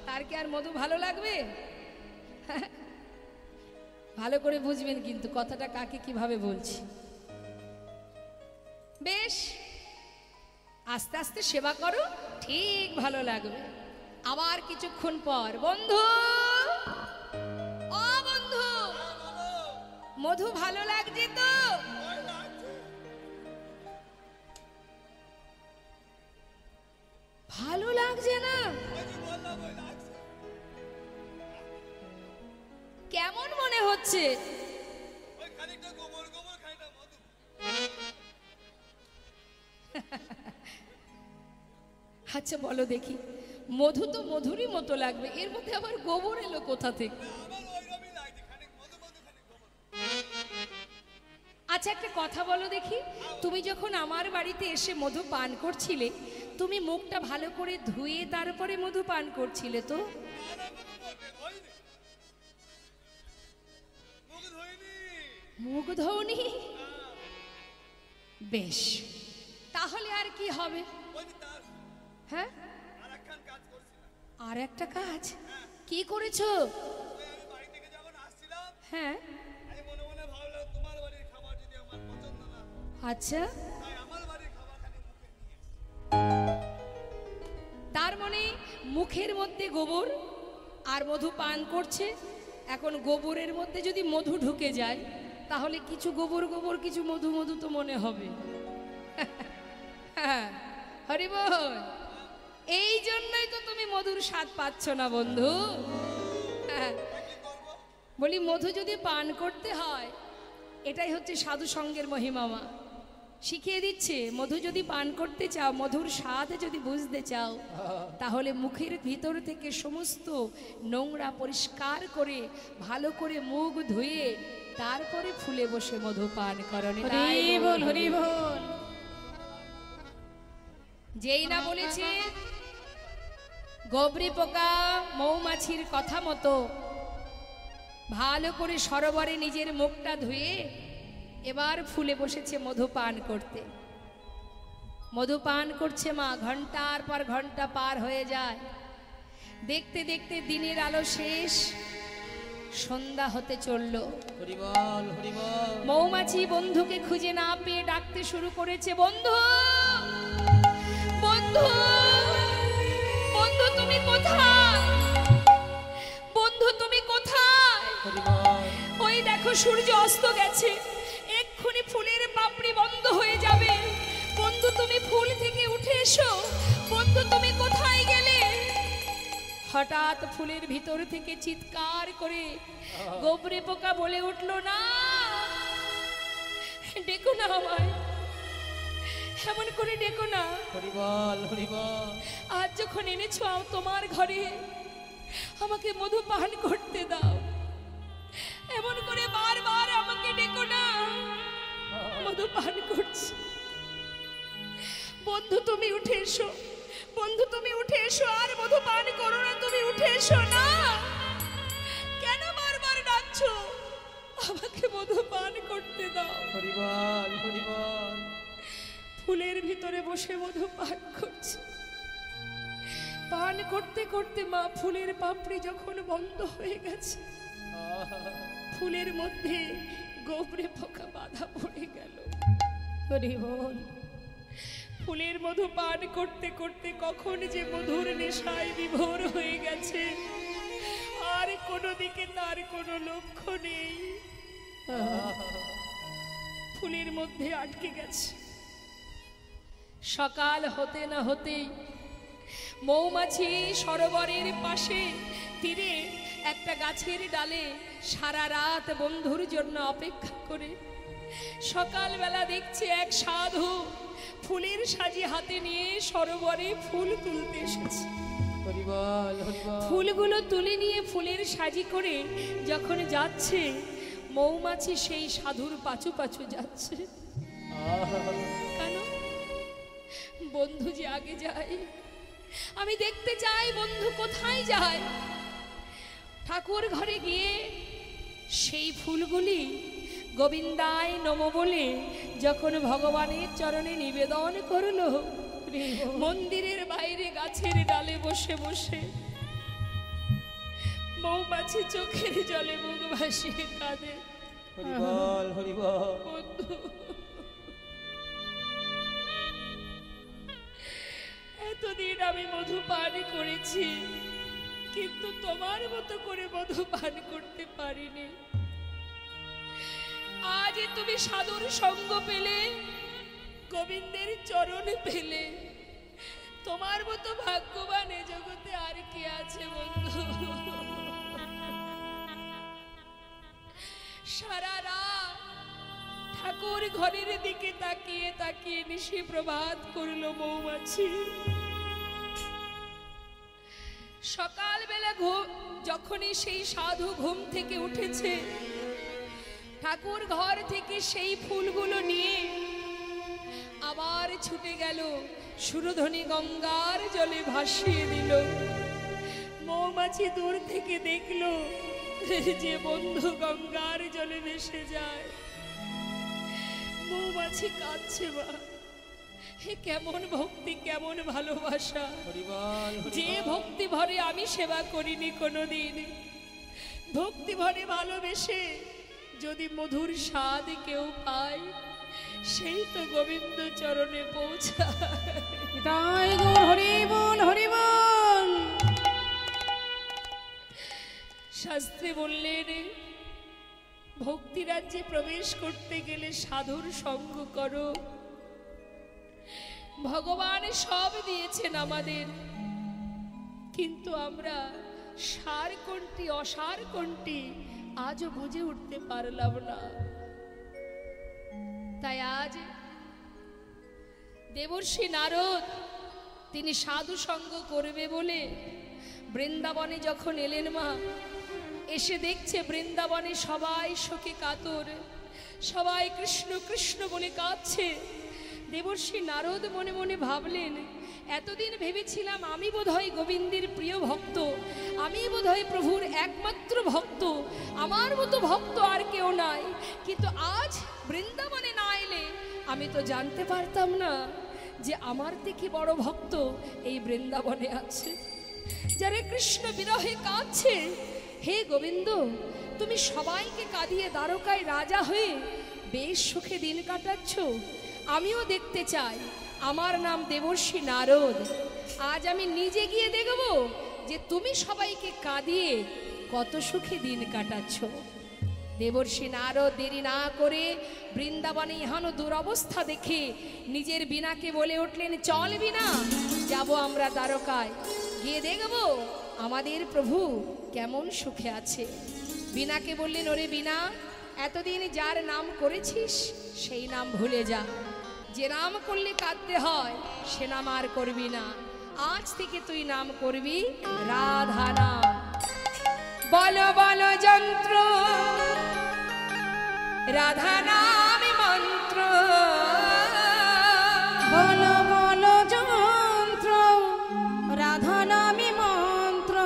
তার কি আর মধু ভালো লাগবে? ভালো করে বুঝবেন কিন্তু কথাটা কাকে কিভাবে বলছি। বেশ, আস্তে আস্তে সেবা করো, ঠিক ভালো লাগবে। আবার কিছুক্ষণ পর, বন্ধু, ও বন্ধু, মধু ভালো লাগছে তো? ভালো লাগছে না? কেমন মনে হচ্ছে? আচ্ছা বলো দেখি, মধু তো মধুরই মতো লাগবে, এর মধ্যে আবার গোবর এলো কোথা থেকে? আচ্ছা একটা কথা বলো দেখি, তুমি যখন আমার বাড়িতে এসে মধু পান করছিলে, তুমি মুখটা ভালো করে ধুয়ে তারপরে মধু পান করছিলে তো? মুখ ধোনি? বেশ, তাহলে আর কি হবে? হ্যাঁ, আর একটা কাজ কি করেছো? হ্যাঁ, আমি মনে মনে ভাবলাম তোমার বাড়ির খাবার যদি আমার পছন্দ না, আচ্ছা, তাই আমার বাড়ির খাবার খালি মুখে নিয়ে তার মানে মুখের মধ্যে গোবর আর মধু পান করছে। এখন গোবরের মধ্যে যদি মধু ঢুকে যায় তাহলে কিছু গোবর গোবর কিছু মধু মধু তো মনে হবে। হরি বল। এই জন্যই তো তুমি মধুর স্বাদ পাচ্ছ না বন্ধু। হ্যাঁ, বলি মধু যদি পান করতে হয়, এটাই হচ্ছে সাধু সঙ্গের মহিমামা। শিখিয়ে দিচ্ছে মধু যদি পান করতে চাও, মধুর স্বাদ যদি বুঝতে চাও, তাহলে মুখের ভিতর থেকে সমস্ত নোংরা পরিষ্কার করে ভালো করে মুখ ধুয়ে তারপরে ফুলে বসে মধু পান করো। হরি বল, হরি বল। যেই না বলেছে গবরি পোকা মৌমাছির কথা মতো ভালো করে সরোবরে নিজের মুখটা ধুয়ে এবার ফুলে বসেছে মধু পান করতে। মধু পান করছে মা, ঘন্টার পর ঘন্টা পার হয়ে যায়। দেখতে দেখতে দিনের আলো শেষ, সন্ধ্যা হতে চলল। হরি বল, হরি বল। মৌমাছি বন্ধুকে খুঁজে না পেয়ে ডাকতে শুরু করেছে, বন্ধু, বন্ধু, বন্ধু তুমি কোথায়? বন্ধু তুমি কোথায়? হরি বল। ওই দেখো সূর্য অস্ত গেছে, এক্ষুনি ফুলের পাপড়ি বন্ধ হয়ে যাবে। বন্ধু তুমি ফুল থেকে উঠে এসো। বন্ধু তুমি কোথায় গেলে? হঠাৎ ফুলের ভিতর থেকে চিৎকার করে গোবরে পোকা বলে উঠলো, না, ডেকো না আমায়, এমন করে ডেকো না। হরি বল, হরি বল। আজ যখন এনেছো তোমার ঘরে, আমাকে মধু পান করতে দাও। এমন করে বারবার আমাকে ডেকো না, মধু পান করছি। বন্ধু তুমি উঠে এসো, বন্ধু তুমি উঠে এসো, আর মধু পান করো না, তুমি উঠে এসো না। কেন বারবার ডাকছো? আমাকে মধু পান করতে দাও। হরি বল, হরি বল। ফুলের ভিতরে বসে মধু পান করছে। পান করতে করতে মা ফুলের পাপড়ি যখন বন্ধ হয়ে গেছে, ফুলের মধ্যে গোবরে পোকা বাধা পড়ে গেল। হরি বল। ফুলের মধু পান করতে করতে কখন যে মধুর নেশায় বিভোর হয়ে গেছে, আর কোনো দিকে তার কোনো লক্ষ্য নেই। ফুলের মধ্যে আটকে গেছে। সকাল হতে না হতেই মৌমাছি সরোবরের পাশে তীরে একটা গাছের ডালে সারা রাত বন্ধুর জন্য অপেক্ষা করে সকালবেলা দেখছে এক সাধু ফুলের সাজি হাতে নিয়ে সরোবরে ফুল তুলতে এসেছে। হরি বল, হরি বল। ফুলগুলো তুলে নিয়ে ফুলের সাজি করে যখন যাচ্ছে, মৌমাছি সেই সাধুর পাছু পাছু যাচ্ছে। কেন? বন্ধু যে আগে যায়, আমি দেখতে চাই বন্ধু কোথায় যায়। ঠাকুর ঘরে গিয়ে সেই ফুলগুলি গোবিন্দায় নমো বলে যখন ভগবানের চরণে নিবেদন করলো, মন্দিরের বাইরে গাছের ডালে বসে বসে মৌমাছি চোখের জলে মুখ ভাসিয়ে কাঁদে। হরি বল, হরি বল। বন্ধু, এতদিন আমি মধু পান করেছি, কিন্তু তোমার মতো করে মধু পান করতে পারিনি। আজ তুমি সাধুর সঙ্গ পেলে, গোবিন্দের চরণ পেলে, তোমার মতো ভাগ্যবান এ জগতে আর কে আছে বন্ধু? সারা রাত ঠাকুর ঘরের দিকে তাকিয়ে তাকিয়ে নিশি প্রভাত করলো মৌমাছি। সকালবেলা যখনই সেই সাধু ঘুম থেকে উঠেছে, ঠাকুর ঘর থেকে সেই ফুলগুলো নিয়ে আবার ছুটে গেল, সুরধনী গঙ্গার জলে ভাসিয়ে দিল। মৌমাছি দূর থেকে দেখলো যে বন্ধু গঙ্গার জলে ভেসে যায়। মৌমাছি কাঁদছে, মা, হে কেমন ভক্তি, কেমন ভালোবাসা, হরি বল, হরি যে বল। ভক্তি ভরে আমি সেবা করিনি কোনোদিন, ভক্তি ভরে ভালোবেসে যদি মধুর স্বাদ কেউ পায়, সেই তো গোবিন্দ চরণে পৌঁছায়। তাই গো হরি বল হরি বল। শাস্ত্রে বললেন, ভক্তি রাজ্যে প্রবেশ করতে গেলে সাধুর সঙ্গ করো। ভগবান সব দিয়েছেন আমাদের, কিন্তু আমরা সার কোনটি অসার কোনটি আজও বুঝে উঠতে পারলাম না। তাই আজ দেবর্ষি নারদ তিনি সাধু সঙ্গ করবে বলে বৃন্দাবনে যখন এলেন মা, এসে দেখছে বৃন্দাবনে সবাই শোকে কাতর, সবাই কৃষ্ণ কৃষ্ণ বলে কাঁদছে। দেবর্ষি নারদ মনে মনে ভাবলেন, এতদিন ভেবেছিলাম আমি বোধহয় গোবিন্দের প্রিয় ভক্ত, আমি বোধহয় প্রভুর একমাত্র ভক্ত, আমার মতো ভক্ত আর কেউ নাই। কিন্তু আজ বৃন্দাবনে না এলে আমি তো জানতে পারতাম না যে আমার থেকে বড় ভক্ত এই বৃন্দাবনে আছে, যারা কৃষ্ণ বিরহে কাঁদছে। হে গোবিন্দ, তুমি সবাইকে কাঁদিয়ে দ্বারকায় রাজা হয়ে বেশ সুখে দিন কাটাচ্ছ, আমিও দেখতে চাই। আমার নাম দেবর্ষি নারদ, আজ আমি নিজে গিয়ে দেখব যে তুমি সবাইকে কাঁদিয়ে কত সুখে দিন কাটাচ্ছ। দেবর্ষি নারদ দেরি না করে বৃন্দাবনে ইহানো দুরবস্থা দেখে নিজের বীণাকে বলে উঠলেন, চল বীণা, যাব আমরা দ্বারকায়, গিয়ে দেখব আমাদের প্রভু কেমন সুখে আছে। বীণাকে বললেন, ওরে বীণা, এতদিন যার নাম করেছিস সেই নাম ভুলে যা, যে নাম করলে কাঁদতে হয় সে নাম আর করবি না। আজ থেকে তুই নাম করবি রাধা নাম। বলো বলো যন্ত্র রাধা নাম মন্ত্র, বলো বলো যন্ত্র রাধা নামে মন্ত্র,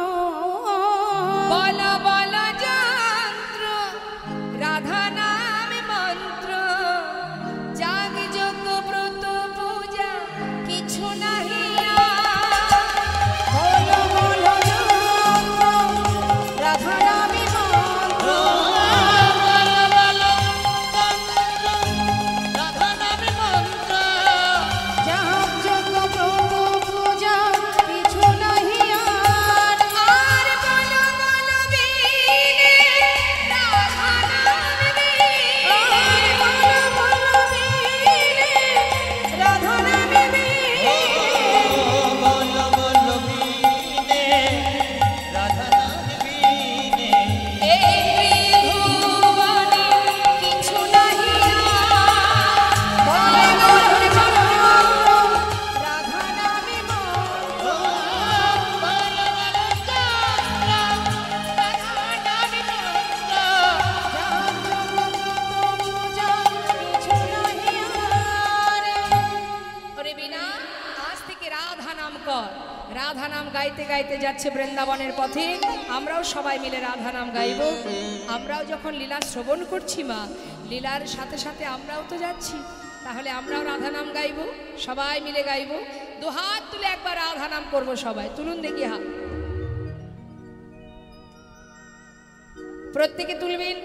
বলো বলো যন্ত্র রাধা নাম মন্ত্র, যাগ যজ্ঞ ব্রত পূজা কিছু নাহি বলো বলো যন্ত্র রাধা নামে মন্ত্র, যাগ যজ্ঞ ব্রত পূজা কিছু নাহি আর। আর বলো বলো বীণে রাধা নাম বীণে, বলো বলো বীণে রাধা নামে বীণে, বলো বলো বীণে রাধা নাম বীণে, এই ত্রিভুবনে কিছু নাহি বলো বলো যন্ত্র রাধা নামে মন্ত্র, ওরে বিনা, আজ থেকে রাধা নাম কর। রাধা নাম গাইতে গাইতে যাচ্ছে বৃন্দাবনের পথে, আমরাও সবাই মিলে রাধা নাম গাইব। আমরাও যখন লীলা শ্রবণ করছি মা, লীলার সাথে সাথে আমরাও তো যাচ্ছি, তাহলে আমরাও রাধা নাম গাইব, সবাই মিলে গাইব। দুহাত তুলে একবার রাধা নাম করবো সবাই, তুলুন দেখি হাত, প্রত্যেকে তুলবেন।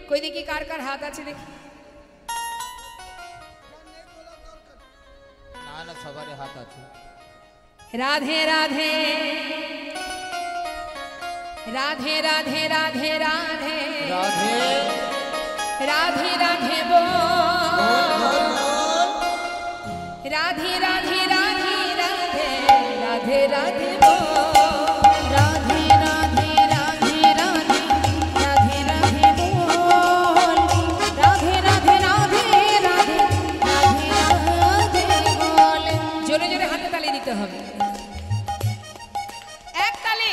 কই দেখি কার কার হাত আছে দেখি। না না সবারই হাত আছে। রাধে রাধে রাধে রাধে রাধে রাধে রাধে রাধে রাধে বল, রাধে রাধে রাধে রাধে রাধে রাধে বল, রাধে রাধে রাধে রাধে রাধে রাধে বল, রাধে রাধে রাধে রাধে রাধে রাধে বল। জোরে জোরে হাতে তালি দিতে হবে, এক তালে।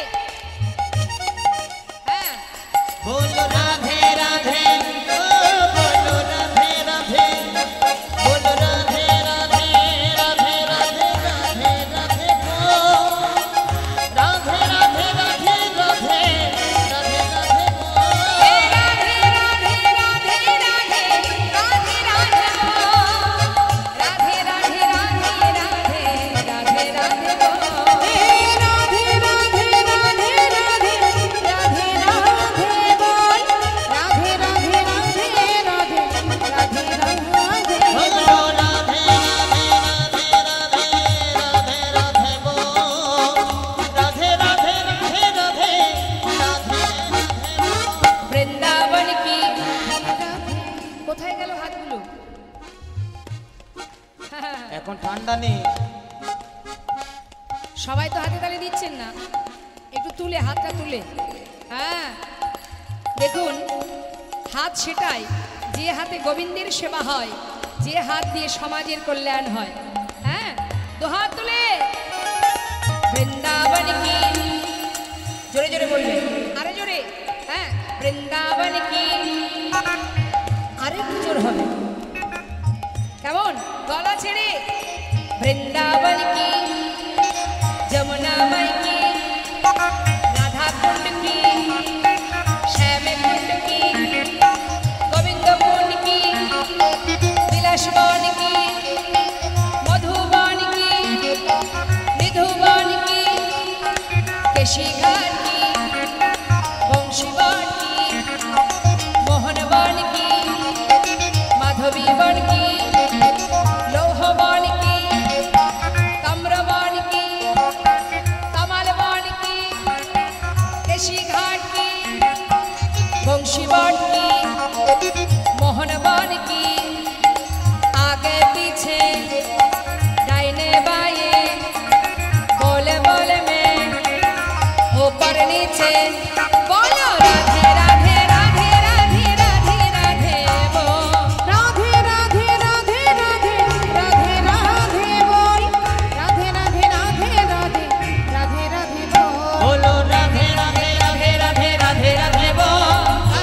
হ্যাঁ, बोलो राधे राधे ओ बोलो राधे राधे बोलो राधे राधे राधे राधे राधे राधे बोल राधे राधे राधे राधे राधे राधे बोल हे राधे राधे राधे राधे राधे राधे बोल, राधे राधे राधे राधे राधे राधे সবাই তো হাতে তালি দিচ্ছেন না, একটু তুলে হাতটা তুলে। হ্যাঁ দেখুন, হাত সেটাই যে হাতে গোবিন্দের সেবা হয়, যে হাত দিয়ে সমাজের কল্যাণ হয়। হ্যাঁ দু হাত তুলে বৃন্দাবন কি, জোরে জোরে বলবে, আরে জোরে। হ্যাঁ বৃন্দাবন কি, আরে একটু জোর হবে, কেমন গলা ছেড়ে। বৃন্দাবন কি, যমুনা মাই কি, রাধা কুণ্ড কি, শ্যাম কুণ্ড কি, গোবিন্দ কুণ্ড কি, বিলাস বন কি, মধুবন কি, মৃদুবন কি, কেশী ঘাট কি, বংশী বন কি, মোহন বন কি, মাধবী বন কি, লৌহ বন কি, তাম্র বন কি, তামাল বন কি, কেশী ঘাট কি, বংশী বন কি, মোহন বন কি, आगे पीछे दाहिने बाएं बोले बोले में ऊपर नीचे बोलो राधे राधे राधे राधे राधे राधे बोल राधे राधे राधे राधे राधे राधे बोल राधे राधे राधे राधे राधे राधे बोल बोलो राधे राधे राधे राधे राधे राधे बोल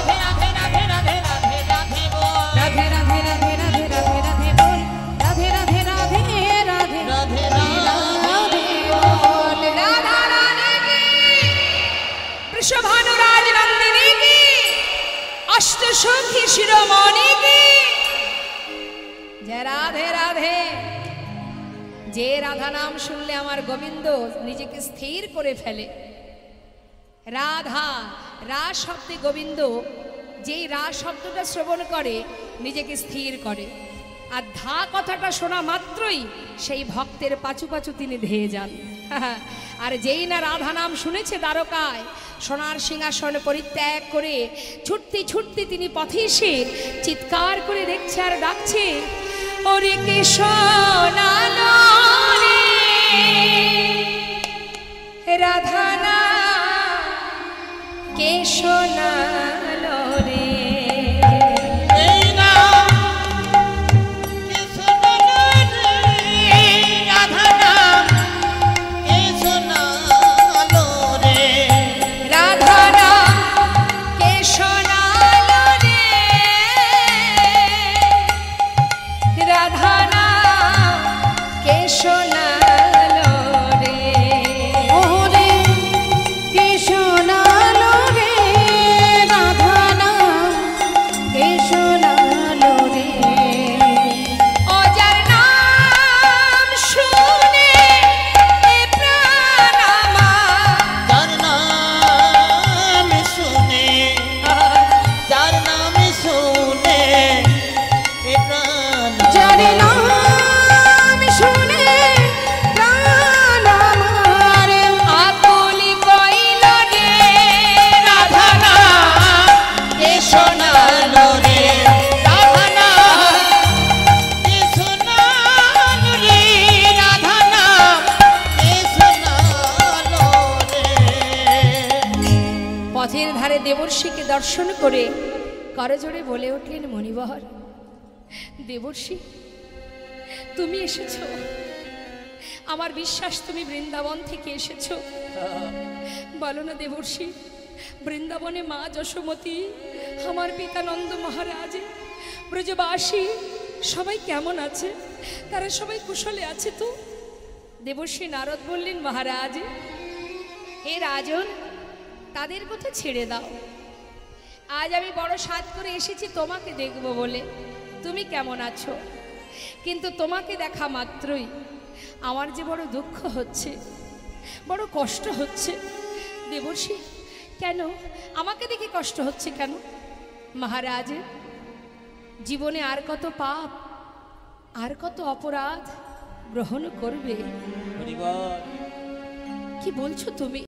राधे राधे राधे राधे राधे राधे बोल राधे राधे राधे राधे राधे राधे बोल राधे राधे राधे राधे राधे राधे बोल राधा रानी की, वृषभानुराज नंदिनी की, अष्टसखी शिरोमणि की जय राधे राधे। যে রাধা নাম শুনলে আমার গোবিন্দ নিজেকে স্থির করে ফেলে। রাধা, রা শব্দে গোবিন্দ, যেই রা শব্দটা শ্রবণ করে নিজেকে স্থির করে, আর ধা কথাটা শোনা মাত্রই সেই ভক্তের পাচু পাচু তিনি ধেয়ে যান। আর যেই না রাধা নাম শুনেছে দ্বারকায়, সোনার সিংহাসন পরিত্যাগ করে ছুটতে ছুটতে তিনি পথে এসে চিৎকার করে দেখছে আর ডাকছে, ওরে কে সোনালো রে রাধা না, কে সোনালো রে। এই না কে সোনালো রে রাধা না, কে সোনালো রে রাধা না, কে সোনালো রে, রাধা না, কে সোনালো রে। ওরে কে সোনালো রে রাধা না, কে সোনালো রে ও যার নাম শুনে এ প্রাণ আমার, যার নাম শুনে, যার নাম শুনে এ প্রাণ যার নাম শুনে প্রাণ আমার আকুলি কইল রে রাধা না, কে সোনালো রে রাধা না, কে সোনালো রে রাধা না, কে সোনালো রে। পথের ধারে দেবর্ষিকে দর্শন করে করজোড়ে বলে উঠলেন মণিবর, দেবর্ষি তুমি এসেছো, আমার বিশ্বাস তুমি বৃন্দাবন থেকে এসেছো। বলো না দেবর্ষি, বৃন্দাবনে মা যশোমতী, আমার পিতা নন্দ মহারাজ, ব্রজবাসী সবাই কেমন আছে? তারা সবাই কুশলে আছে তো? দেবর্ষি নারদ বললেন, মহারাজ, হে রাজন, তাদের কথা ছেড়ে দাও। আজ আমি বড় সাধ করে এসেছি তোমাকে দেখব বলে। তুমি কেমন আছো? কিন্তু তোমাকে দেখা মাত্রই আমার যে বড় দুঃখ হচ্ছে, বড় কষ্ট হচ্ছে। দেবর্ষি, কেন আমাকে দেখে কষ্ট হচ্ছে কেন? মহারাজ, জীবনে আর কত পাপ, আর কত অপরাধ গ্রহণ করবে। হরি বল। কি বলছো তুমি?